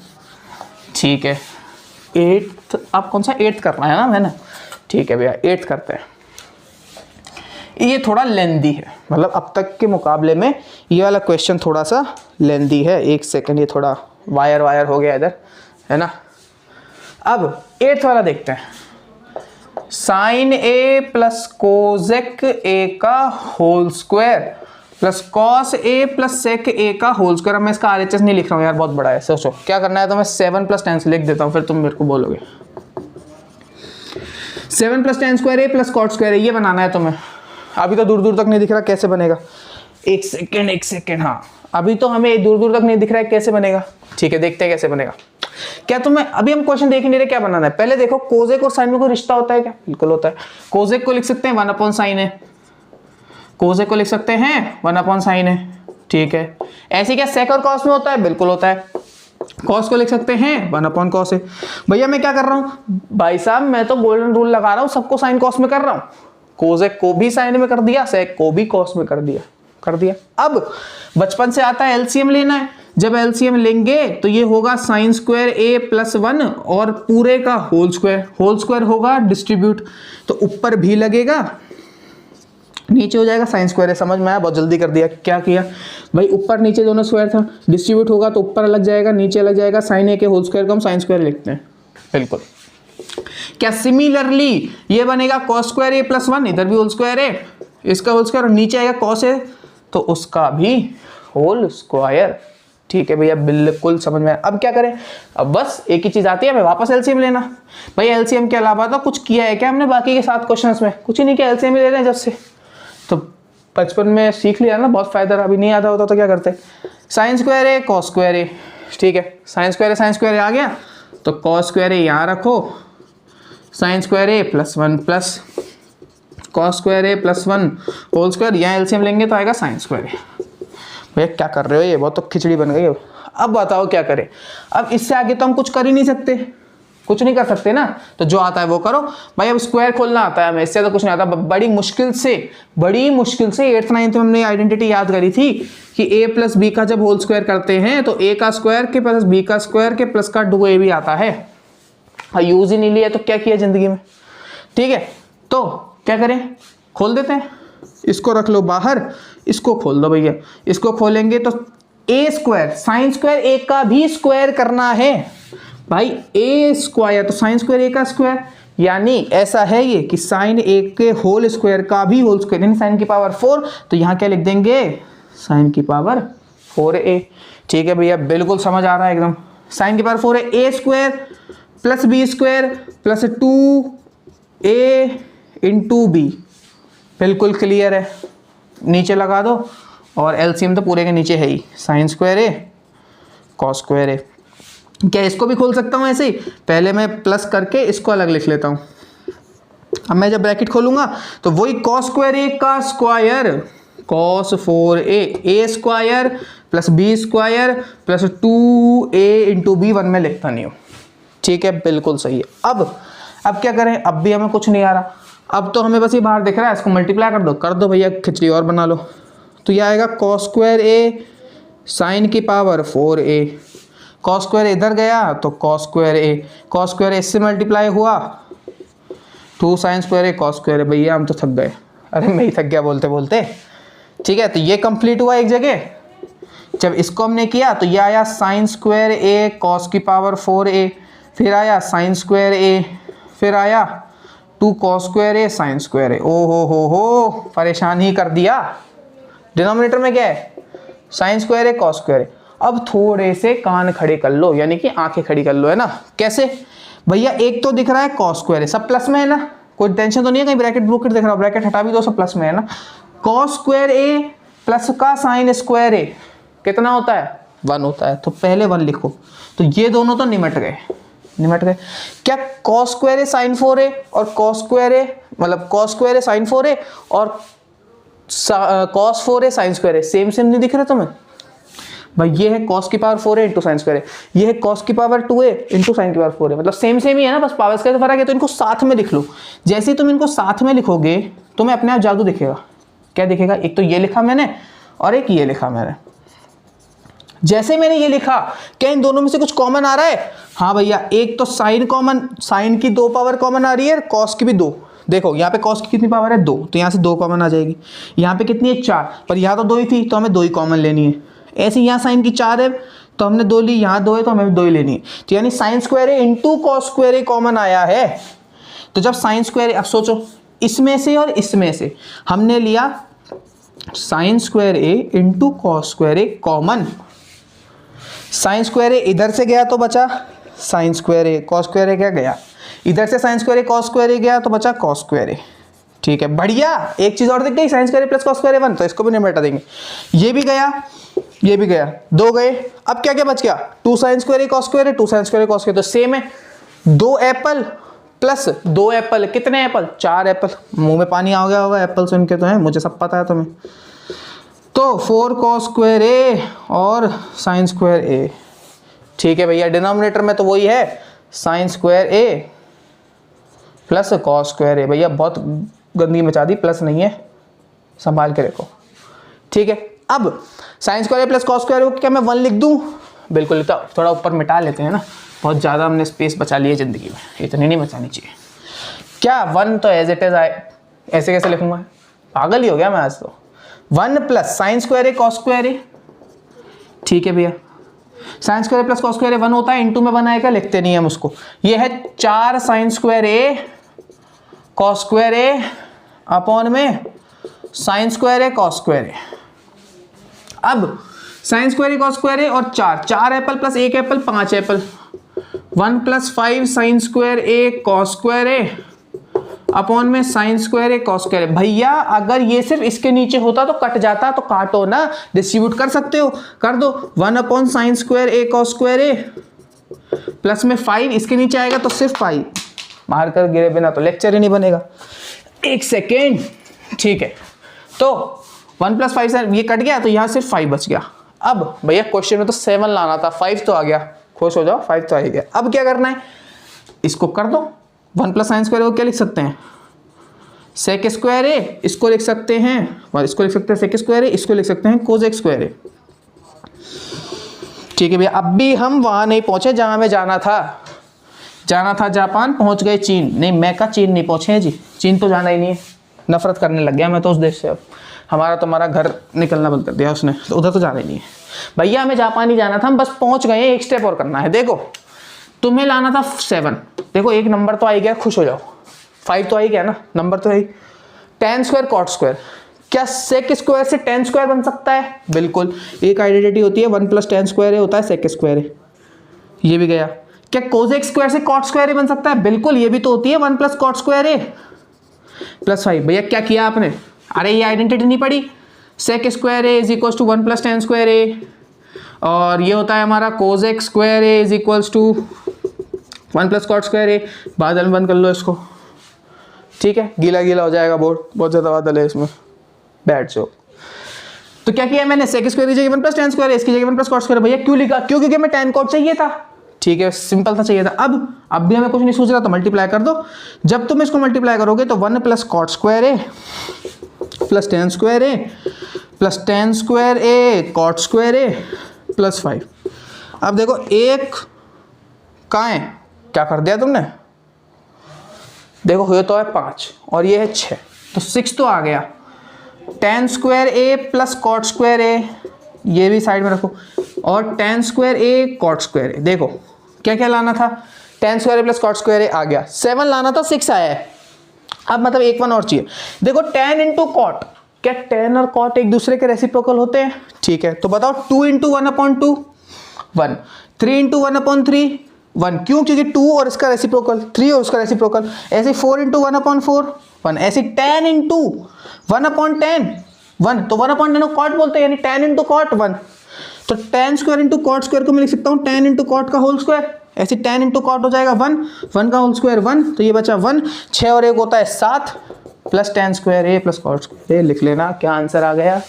ठीक है, 8th, आप कौन सा 8th करना है ना मैंने? ठीक है भैया, 8th करते हैं। ये थोड़ा लेंदी है, मतलब अब तक के मुकाबले में ये वाला क्वेश्चन थोड़ा सा लेंदी है। एक सेकंड, ये थोड़ा वायर हो गया इधर, है ना। अब 8th वाला देखते हैं। साइन ए प्लस कोजेक ए का whole square plus cos A plus sec ए का होल स्क्वायर। मैं इसका RHS नहीं लिख रहा हूँ यार, बहुत बड़ा है। सोचो क्या करना है, तो मैं 7 + tan लिख देता हूँ, फिर तुम मेरे को बोलोगे 7 + tan square A plus cot square A, ये बनाना है तुम्हें। अभी तो दूर दूर तक नहीं दिख रहा कैसे बनेगा। एक सेकेंड, हाँ अभी तो हमें दूर दूर तक नहीं दिख रहा है कैसे बनेगा। ठीक है, देखते हैं कैसे बनेगा। क्या तुम्हें, अभी हम क्वेश्चन देख नहीं रहे, क्या बनाना है। पहले देखो कोजेक और साइन में कोई रिश्ता होता है क्या? बिल्कुल होता है। कोजेक को लिख सकते हैं 1/sin है, कोजेक को लिख सकते हैं 1/sin है। ठीक है, ऐसे क्या सेक और कॉस में होता है? बिल्कुल होता है। कॉस को लिख सकते हैं 1/cos है। भैया मैं क्या कर रहा हूँ भाई साहब, मैं तो गोल्डन रूल लगा रहा हूँ, सबको साइन कॉस में कर रहा हूँ। कोजेक को भी साइन में कर दिया, सेक को भी कॉस में कर दिया। अब बचपन से आता है एलसीएम लेना है। जब एलसीएम लेंगे तो ये होगा साइन स्क्वायर ए प्लस 1 और पूरे का होल स्क्वायर होगा डिस्ट्रीब्यूट, तो ऊपर भी लगेगा नीचे हो जाएगा साइन स्क्वायर है। समझ में आया? बहुत जल्दी कर दिया। क्या किया भाई, ऊपर नीचे दोनों स्क्वायर था, डिस्ट्रीब्यूट होगा तो ऊपर अलग जाएगा नीचे अलग जाएगा। साइन ए के होल स्क्वायर को हम साइन स्क्वायर लिखते हैं। बिल्कुल। क्या सिमिलरली ये बनेगा कॉस स्क्वायर ए प्लस 1, इधर भी होल स्क्वायर है, इसका होल स्क्वायर, और नीचे आएगा कॉस है तो उसका भी होल स्क्वायर। ठीक है भैया, बिल्कुल समझ में आया। अब क्या करें, अब बस एक ही चीज आती है हमें, वापस एलसीएम लेना। भाई एलसीएम के अलावा तो कुछ किया है क्या हमने बाकी के 7 क्वेश्चंस में? कुछ ही नहीं किया, एलसीएम ले रहे हैं जब से। तो बचपन में सीख लिया ना, बहुत फायदा। अभी नहीं आता होता तो क्या करते, साइन स्क्वायर है कॉस स्क्वायर है। ठीक है, साइन स्क्वायर आ गया तो कॉस स्क्वायर है यहाँ रखो, साइन स्क्वायर है प्लस 1 प्लस कॉस स्क्वायर है प्लस 1 होल स्क्वायर। यहाँ एलसीएम लेंगे तो आएगा साइन स्क्वायर है। भैया क्या कर रहे हो, ये बहुत तो खिचड़ी बन गई। अब बताओ क्या करें। अब इससे आगे तो हम कुछ कर ही नहीं सकते, कुछ नहीं कर सकते ना, तो जो आता है वो करो। भाई अब स्क्वायर खोलना आता है हमें, इससे तो कुछ नहीं आता। बड़ी मुश्किल से 8th 9th में हमने आइडेंटिटी याद करी थी कि a प्लस बी का जब होल स्क्वायर करते हैं तो a का स्क्वायर के प्लस b का स्क्वायर के प्लस का 2a भी आता है। यूज ही नहीं लिया तो क्या किया जिंदगी में। ठीक है, तो क्या करें, खोल देते हैं। इसको रख लो बाहर, इसको खोल दो भैया। इसको खोलेंगे तो a square sine square a का भी स्क्वायर करना है भाई। a स्क्वायर तो साइन स्क्वायर a का स्क्वायर, यानी ऐसा है ये कि साइन a के होल स्क्वायर का भी होल स्क्वायर, यानी साइन की पावर 4। तो यहाँ क्या लिख देंगे, साइन की पावर 4a। ठीक है भैया, बिल्कुल समझ आ रहा है एकदम। साइन की पावर 4 है, a square plus b square plus 2a into b। बिल्कुल क्लियर है, नीचे लगा दो और एलसीएम तो पूरे के नीचे है ही, साइन स्क्वायर है कॉस स्क्वायर है। क्या इसको भी खोल सकता हूँ ऐसे ही? पहले मैं प्लस करके इसको अलग लिख लेता हूँ। अब मैं जब ब्रैकेट खोलूंगा तो वही cos स्क्वायर ए का square cos 4a square plus B square plus 2a into B, 1 में लिखता नहीं हूँ, ठीक है, बिल्कुल सही है। अब क्या करें, अब भी हमें कुछ नहीं आ रहा, अब तो हमें बस ये बाहर दिख रहा है, इसको मल्टीप्लाई कर दो भैया, खिचड़ी और बना लो। तो यह आएगा cos स्क्वायर ए साइन की पावर 4a, cos स्क्वायर इधर गया तो cos स्क्वायर ए इससे मल्टीप्लाई हुआ 2 sign square A cos square A. भैया हम तो थक गए, अरे मैं ही थक गया बोलते बोलते, ठीक है। तो ये कंप्लीट हुआ एक जगह, जब इसको हमने किया तो ये आया साइन स्क्वायर ए cos की पावर 4a, फिर आया साइन स्क्वायर ए, फिर आया 2 cos स्क्वायर ए साइन स्क्वायर ए। ओ हो परेशान ही कर दिया। डिनोमिनेटर में क्या है, sign square A cos square A. अब थोड़े से कान खड़े कर लो, यानी कि आंखें खड़ी कर लो, है ना। कैसे भैया, एक तो दिख रहा है cos स्क्वायर ए, सब प्लस में है ना, कोई टेंशन तो नहीं है, कहीं ब्रैकेट ब्रूकेट दिख रहा है, ब्रैकेट हटा भी दो, सब प्लस में है ना। cos स्क्वायर ए प्लस का साइन स्क्वायर ए कितना होता है, 1 होता है, तो पहले 1 लिखो। तो ये दोनों तो निमट गए। क्या cos स्क्वायर ए साइन 4a और cos स्क्वायर ए मतलब cos स्क्वायर ए साइन 4a और cos 4a sine square A same नहीं दिख रहा तुम्हें भाई? ये है cos की power 4a into sine square A, ये है cos की पावर 2a इंटू साइन की पावर 4a, मतलब सेम ही है ना, बस पावर्स का तो फर्क है। तो इनको साथ में लिख लो। जैसे ही तुम इनको साथ में लिखोगे तुम्हें अपने आप जादू दिखेगा। क्या दिखेगा, एक तो ये लिखा मैंने और एक ये लिखा मैंने। जैसे मैंने ये लिखा, क्या इन दोनों में से कुछ कॉमन आ रहा है? हाँ भैया, एक तो साइन कॉमन, साइन की 2 पावर कॉमन आ रही है, cos की भी 2। देखो यहाँ पे cos की कितनी पावर है, 2, तो यहाँ से 2 कॉमन आ जाएगी। यहाँ पे कितनी है, 4, पर यहाँ तो 2 ही थी तो हमें 2 ही कॉमन लेनी है। ऐसे यहाँ साइन की 4 है तो हमने 2 ली, यहाँ 2 है तो हमें 2 ही लेनी है। तो यानी साइन स्क्वायर ए इंटू cos स्क्वायर ए कॉमन आया है। तो जब साइन स्क्वायर ए, अब सोचो इसमें से और इसमें से हमने लिया साइन स्क्वायर ए इंटू cos स्क्वायर ए कॉमन। साइन स्क्वायर ए इधर से गया तो बचा sign square A, cos square ए क्या गया, इधर से sign square A cos square ए गया तो बचा cos स्क्वायर ए। ठीक है, बढ़िया। एक चीज और दिख गई, sign square A plus cos square ए 1, तो इसको भी नहीं मिटा देंगे। ये भी गया, ये भी गया, 2 गए। अब क्या क्या बच गया, 2 sign square A cos square A, 2 sign square A cos square, तो सेम है। 2 एप्पल प्लस 2 एप्पल, कितने एप्पल, 4 एप्पल। मुंह में पानी आ गया होगा एप्पल सुन के, तो है, मुझे सब पता है तुम्हें। तो 4 cos स्क्वायर ए और साइन स्क्वायर ए। ठीक है भैया, डिनोमिनेटर में तो वही है, sign square A plus cos square A. भैया बहुत गंदी मचा दी, प्लस नहीं है, संभाल के रखो। ठीक है, अब sine square A plus cos square ए को क्या मैं 1 लिख दूं? बिल्कुल लिखता, थोड़ा ऊपर मिटा लेते हैं ना, बहुत ज़्यादा हमने स्पेस बचा ली है ज़िंदगी में, इतनी नहीं बचानी चाहिए। क्या 1 तो एज इट इज आए, ऐसे कैसे लिखूंगा, पागल ही हो गया मैं आज तो। 1 plus sign square A cos square ए। ठीक है भैया, sign square A plus cos square ए 1 होता है, इंटू में 1 आएगा, लिखते नहीं हम उसको। ये है 4 sine square A cos square A upon में sine square A cos square A. अब sine square A cos square A और 4 apple plus 1 apple 5 apple, 1 plus 5 sine square A cos square A upon में sine square A cos square A. भैया अगर ये सिर्फ इसके नीचे होता तो कट जाता, तो काटो ना, डिस्ट्रीब्यूट कर सकते हो, कर दो। 1 upon sine square A cos square A plus में 5 इसके नीचे आएगा तो सिर्फ 5, मार कर गिरे बिना तो लेक्चर ही नहीं बनेगा। 1 सेकेंड, ठीक है। तो 1 प्लस 5 ये कट गया तो यहाँ सिर्फ 5 बच गया। अब भैया क्वेश्चन में तो 7 लाना था, 5 तो आ गया, खुश हो जाओ, 5 तो आ ही गया। अब क्या करना है, इसको कर दो। 1 प्लस साइन स्क्वायर को क्या लिख सकते हैं, सेक स्क्वायर ए, इसको लिख सकते हैं, और इसको लिख सकते हैं सेक स्क्वायर ए, इसको लिख सकते हैं कोसेक स्क्वायर ए। ठीक है भैया, अब भी हम वहां नहीं पहुंचे जहां हमें जाना था जापान, पहुंच गए चीन। नहीं, मैं का चीन नहीं पहुंचे हैं जी, चीन तो जाना ही नहीं है, नफरत करने लग गया मैं तो उस देश से। अब हमारा घर निकलना बंद कर दिया उसने, तो उधर तो जाना ही नहीं है भैया, हमें जापान ही जाना था, हम बस पहुंच गए, एक स्टेप और करना है। देखो तुम्हें लाना था 7, देखो एक नंबर तो आ ही गया, खुश हो जाओ। 5 तो आ ही गया ना, नंबर तो है ही। tan स्क्वायर cot स्क्वायर, क्या सेक स्क्वायर से tan स्क्वायर बन सकता है? बिल्कुल, एक आइडेंटिटी होती है, 1 प्लस tan स्क्वायर होता है सेक स्क्वायर। ये भी गया। क्या कोसेक स्क्वायर से cot स्क्वायर बन सकता है? बिल्कुल, ये भी तो होती है 1 प्लस cot स्क्वायर प्लस 5। भैया क्या किया आपने, अरे ये आइडेंटिटी नहीं पड़ी, sec square A is equals to 1 plus tan square A, और ये होता है हमारा cosec square A is equals to 1 plus cot square A. बादल बंद कर लो इसको। ठीक है, गीला गीला हो जाएगा बोर्ड, बहुत ज़्यादा बादल है इसमें, बैठ जाओ। तो क्या किया मैंने, सेक स्क्वायर की जगह 1 प्लस टेन स्क्वायर, इसकी जगह 1 प्लस कॉट स्क्वायर। भैया क्यों लिखा, क्यों, क्योंकि हमें टेन कॉट चाहिए था, ठीक है, सिंपल था, चाहिए था। अब भी हमें कुछ नहीं सोच रहा, तो मल्टीप्लाई कर दो। जब तुम इसको मल्टीप्लाई करोगे तो 1 plus cot square A plus ten square A plus ten square A cot square A plus 5। अब देखो एक कहाँ है, क्या कर दिया तुमने, देखो हुए तो है 5 और ये है 6, तो 6 तो आ गया। Ten square A plus cot square A, ये भी साइड में रखो, और टेन स्क्वायर ए कॉट स्क्वायर ए। देखो क्या क्या लाना था, ten square A plus cot square ए आ गया, 7 लाना था, 6 आया है। अब मतलब एक 1 और चाहिए। देखो टेन इंटू कॉट, क्या टेन और कॉट एक दूसरे के रेसिप्रोकल होते हैं, ठीक है, तो बताओ 2 इंटू 1/2 1, 3 इंटू 1/3 1, क्यों, क्योंकि 2 और इसका रेसिप्रोकल 3 और उसका रेसिप्रोकल, ऐसे 4 इंटू 1/4 1, ऐसे 10 इंटू 1/10 1, तो 1/10 को कॉट बोलते हैं, यानी 10 इंटू कॉट 1, तो 10 स्क्वायर इंटू कॉट स्क्वायर को मैं लिख सकता हूँ 10 इंटू कॉट का होल स्क्वायर, ऐसे 10 इंटू कॉट हो जाएगा 1, 1 का होल स्क्वायर 1, तो ये बचा 1, 6 और 1 होता है 7, plus ten square A plus cot square ए, लिख लेना। क्या आंसर आ गया,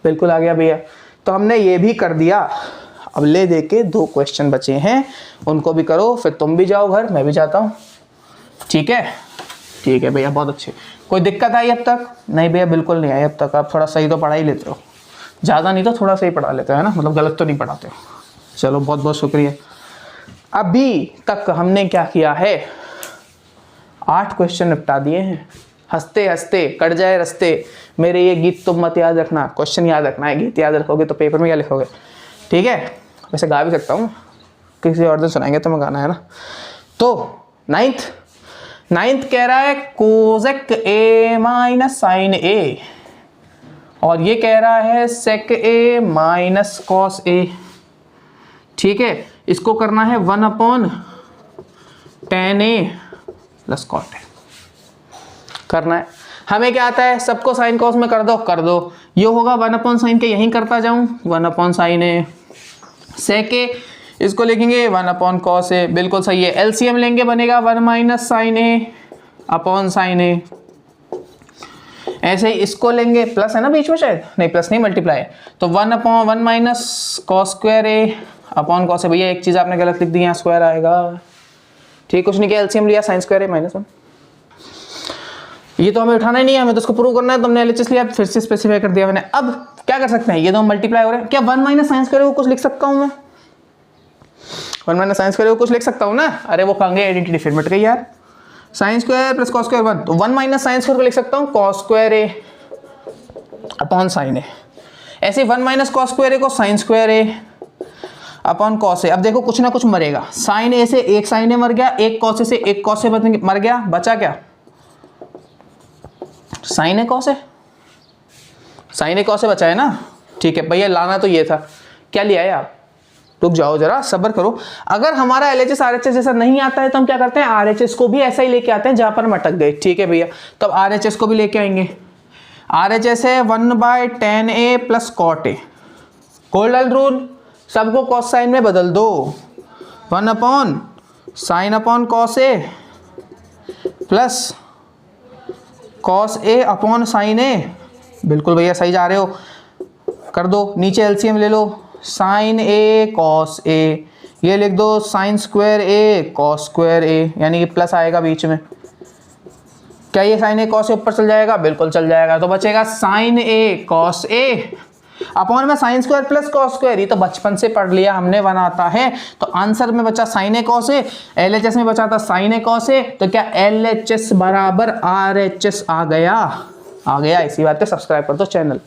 बिल्कुल आ गया भैया। तो हमने ये भी कर दिया। अब ले दे के 2 क्वेश्चन बचे हैं, उनको भी करो, फिर तुम भी जाओ घर, मैं भी जाता हूँ, ठीक है, ठीक है भैया, बहुत अच्छे। कोई दिक्कत आई अब तक? नहीं भैया बिल्कुल नहीं आई अब तक, आप थोड़ा सही तो पढ़ा ही लेते हो, ज़्यादा नहीं तो थोड़ा सही पढ़ा लेते हो, है ना, मतलब गलत तो नहीं पढ़ाते हो। चलो बहुत बहुत शुक्रिया। अभी तक हमने क्या किया है, 8 क्वेश्चन निपटा दिए हैं। हंसते हंसते कट जाए रस्ते, मेरे ये गीत तुम मत याद रखना, क्वेश्चन याद रखना है, गीत याद रखोगे तो पेपर में क्या लिखोगे, ठीक है। वैसे गा भी सकता हूँ, किसी और दिन सुनाएंगे तो मैं, गाना है ना। तो नाइन्थ कह रहा है कोसेक ए माइनस साइन ए, और ये कह रहा है सेक ए माइनस कॉस ए, ठीक है। इसको करना है 1/tan a प्लस कॉट ए करना है। हमें क्या आता है, सबको साइन कॉस में कर दो, ये होगा 1/sin के, यहीं करता जाऊं 1/sin a, सेक ए इसको लिखेंगे 1/cos a, बिल्कुल सही है। एलसीएम लेंगे बनेगा 1 - sin a upon sin a। ऐसे ही इसको लेंगे, प्लस है ना बीच में, शायद नहीं प्लस नहीं मल्टीप्लाई है, तो 1/1 - cos square a upon cos a। भैया एक चीज आपने गलत लिख दी, यहाँ स्क्वायर आएगा, ठीक, कुछ नहीं किया, एलसीएम लिया sin स्क्वायर a -1। ये तो हमें उठाना ही नहीं है, हमें तो उसको प्रूव करना है, तुमने एलएचएस लिया, फिर से स्पेसिफाई कर दिया मैंने। अब क्या कर सकते हैं, ये दो मल्टीप्लाई हो रहे हैं, क्या 1 - sin स्क्वायर को कुछ लिख सकता हूं मैं, 1 - sin स्क्वायर को कुछ लिख सकता हूं ना। अरे वो कहां गई आइडेंटिटी, फिर मिट गई यार। sin square plus cos square 1, तो 1 - sin स्क्वायर को लिख सकता हूं cos square a upon sin a। ऐसे 1 - cos स्क्वायर a को sin square a upon cos a। अब देखो कुछ ना कुछ मरेगा, sin a से एक sin a मर गया, एक cos a से एक cos a मर गया, बचा क्या, sin a cos a, sin a cos a बचा है ना, ठीक है भैया। लाना तो ये था, क्या लिया है आप, रुक जाओ जरा, सब्र करो। अगर हमारा LHS RHS जैसा नहीं आता है तो हम क्या करते हैं, RHS को भी ऐसा ही लेके आते हैं जहां पर हम अटक गए, ठीक है भैया। तब RHS को भी लेके आएंगे। RHS है 1/tan a plus cot a, golden rule, सबको cos साइन में बदल दो, 1/sin upon cos a plus cos a upon sin a। बिल्कुल भैया सही जा रहे हो, कर दो। नीचे एलसीएम ले लो, sin a cos a, ये लिख दो sin square a cos square a, यानी कि प्लस आएगा बीच में। क्या ये sin a cos a ऊपर चल जाएगा, बिल्कुल चल जाएगा, तो बचेगा sin a cos a upon में sin square plus cos square. ये तो बचपन से पढ़ लिया हमने, बनाता है। तो आंसर में बचा sin a cos a, LHS में बचा था sin a cos a, तो क्या LHS बराबर RHS आ गया। इसी बात पे सब्सक्राइब कर दो चैनल,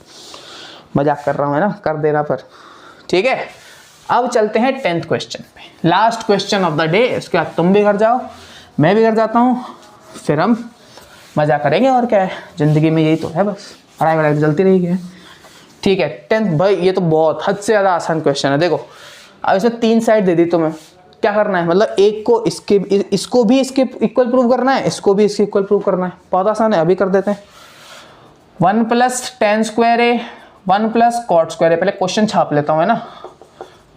मजाक कर रहा हूँ है ना, कर देना पर, ठीक है। अब चलते हैं 10th क्वेश्चन पे, last question of the day. इसके बाद तुम भी घर जाओ, मैं भी घर जाता हूँ, फिर हम मजा करेंगे, और क्या है, जिंदगी में यही तो है, बस पढ़ाई वढ़ाई चलती रहेगी, ठीक है। 10th भाई ये तो बहुत हद से ज़्यादा आसान क्वेश्चन है। देखो अब इसमें 3 साइड दे दी तुम्हें, क्या करना है, मतलब एक को इसको भी इसके इक्वल प्रूव करना है, इसको भी इसके इक्वल प्रूव करना है। बहुत आसान है, अभी कर देते हैं। 1 + tan square a 1 + cot square a, पहले क्वेश्चन छाप लेता हूँ है ना।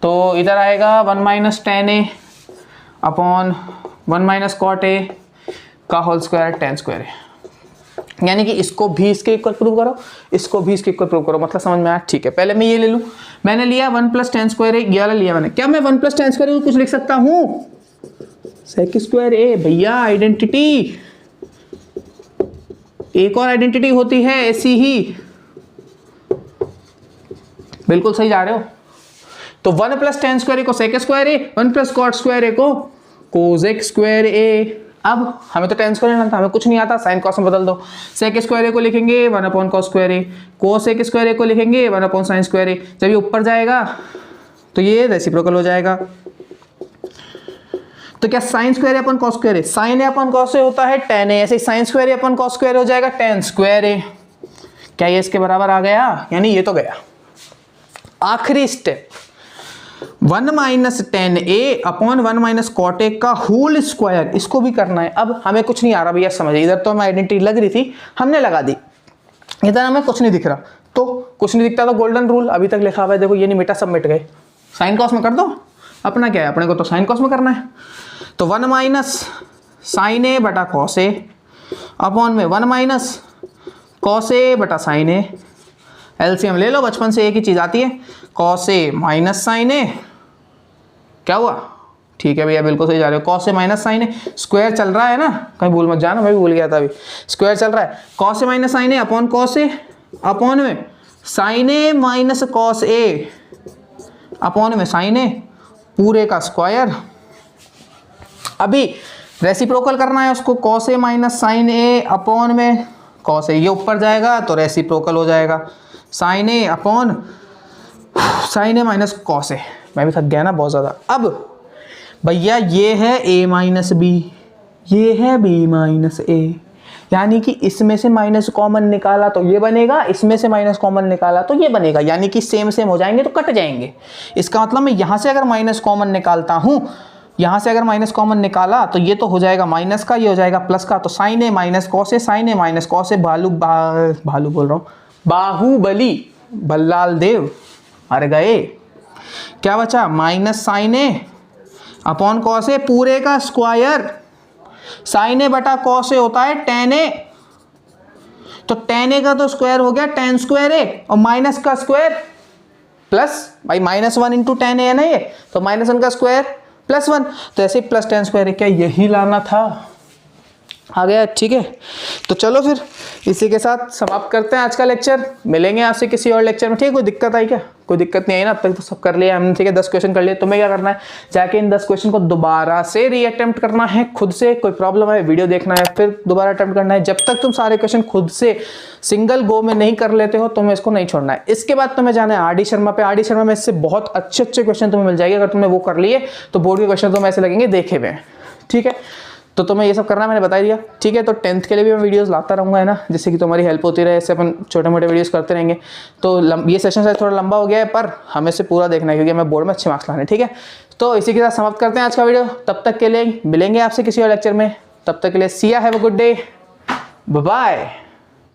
तो इधर आएगा 1 - tan a upon 1 - cot a का whole square tan square a, यानी कि इसको भी इसके इक्वल प्रूव करो, इसको भी इसके इक्वल प्रूव करो। मतलब समझ में आया? ठीक है, पहले मैं ये ले लूँ। मैंने लिया 1 + tan स्क्वायर ए, ये वाला लिया मैंने। क्या मैं 1 + tan स्क्वायर ए को कुछ लिख सकता हूँ? सेक स्क्वायर ए। भैया आइडेंटिटी, एक और आइडेंटिटी होती है ऐसी ही। बिल्कुल सही जा रहे हो। तो 1 + tan स्क्वायर ए को सेक स्क्वायर ए, 1 + cot स्क्वायर ए को कोसेक स्क्वायर ए। अब हमें तो tan स्क्वायर लेना था, हमें कुछ नहीं आता, साइन कॉस में बदल दो। सेक स्क्वायर ए को लिखेंगे 1/cos स्क्वायर ए, कोसेक स्क्वायर ए को लिखेंगे 1/sin स्क्वायर ए। जब ये ऊपर जाएगा तो ये रेसिप्रोकल हो जाएगा। तो क्या sin स्क्वायर ए अपन cos स्क्वायर ए, sin ए अपन cos ए होता है tan ए, ऐसे sin स्क्वायर ए अपन cos स्क्वायर हो जाएगा tan स्क्वायर ए। क्या ये इसके बराबर आ गया? यानी ये तो गया। आखिरी step 1 - tan a upon 1 - cot a का होल स्क्वायर, इसको भी करना है। अब हमें कुछ नहीं आ रहा भैया समझ, इधर तो हमें आइडेंटिटी लग रही थी, हमने लगा दी, इधर हमें कुछ नहीं दिख रहा। तो कुछ नहीं दिखता तो गोल्डन रूल अभी तक लिखा हुआ है, देखो ये नहीं मिटा, सब मिट गए। साइन कॉस में कर दो, अपना क्या है, अपने को तो साइन कॉस में करना है। तो 1 - sin a बटा cos a अपॉन में 1 - cos a बटा sin a। एलसीएम ले लो, बचपन से एक ही चीज आती है, cos a - sin a। क्या हुआ? ठीक है भैया, बिल्कुल सही जा रहे हो। cos a - sin a, square चल रहा है ना, कहीं भूल मत जाना, मैं भी भूल गया था अभी। स्क्वायर चल रहा है, cos a - sin a upon cos a upon में sin a - cos a upon में sin a पूरे का स्क्वायर। अभी रेसिप्रोकल करना है उसको, cos a - sin a upon में cos a, ये ऊपर जाएगा तो रेसिप्रोकल हो जाएगा sin a upon sin a - cos a। मैं भी थक गया ना बहुत ज़्यादा। अब भैया ये है a - b, ये है b - a, यानी कि इसमें से माइनस कॉमन निकाला तो ये बनेगा, इसमें से माइनस कॉमन निकाला तो ये बनेगा, यानी कि सेम सेम हो जाएंगे तो कट जाएंगे। इसका मतलब मैं यहाँ से अगर माइनस कॉमन निकालता हूँ, यहाँ से अगर माइनस कॉमन निकाला तो ये तो हो जाएगा माइनस का, ये हो जाएगा प्लस का। तो sin a - cos a, sin a - cos a, भालू बोल रहा हूँ, बाहुबली बल्लाल देव मर गए। क्या बचा? -sin a upon cos a पूरे का स्क्वायर। sin a बटा cos a होता है tan a, तो tan a का तो स्क्वायर हो गया tan स्क्वायर a, और माइनस का स्क्वायर प्लस, भाई -1 × tan a है ना ये, तो -1 का स्क्वायर +1, तो ऐसे प्लस tan स्क्वायर a। क्या यही लाना था? आ गया? ठीक है, तो चलो फिर इसी के साथ समाप्त करते हैं आज का लेक्चर। मिलेंगे आपसे किसी और लेक्चर में। ठीक है, कोई दिक्कत आई क्या? कोई दिक्कत नहीं आई ना? अब तक तो सब कर लिया हमने। ठीक है, 10 क्वेश्चन कर लिए। तुम्हें क्या करना है, जाके इन 10 क्वेश्चन को दोबारा से रीअटेम्प्ट करना है खुद से। कोई प्रॉब्लम है, वीडियो देखना है, फिर दोबारा अटेम्प्ट करना है। जब तक तुम सारे क्वेश्चन खुद से सिंगल गो में नहीं कर लेते हो, तुम्हें इसको नहीं छोड़ना है। इसके बाद तुम्हें जाना है RD शर्मा पे। RD शर्मा में इससे बहुत अच्छे क्वेश्चन तुम्हें मिल जाएंगे। अगर तुमने वो कर लिए तो बोर्ड के क्वेश्चन तुम्हें ऐसे लगेंगे देखे हुए। ठीक है, तो तुम्हें ये सब करना मैंने बता दिया। ठीक है, तो 10th के लिए भी मैं वीडियोस लाता रहूँगा, है ना, जिससे कि तुम्हारी हेल्प होती रहे। ऐसे अपन छोटे मोटे वीडियोस करते रहेंगे। तो ये सेशन शायद थोड़ा लंबा हो गया है, पर हमें से पूरा देखना है क्योंकि हमें बोर्ड में अच्छे मार्क्स लाने। ठीक है, तो इसी के साथ समाप्त करते हैं आज का वीडियो। तब तक के लिए मिलेंगे आपसे किसी और लेक्चर में। तब तक के लिए see ya, have a good day, bye bye.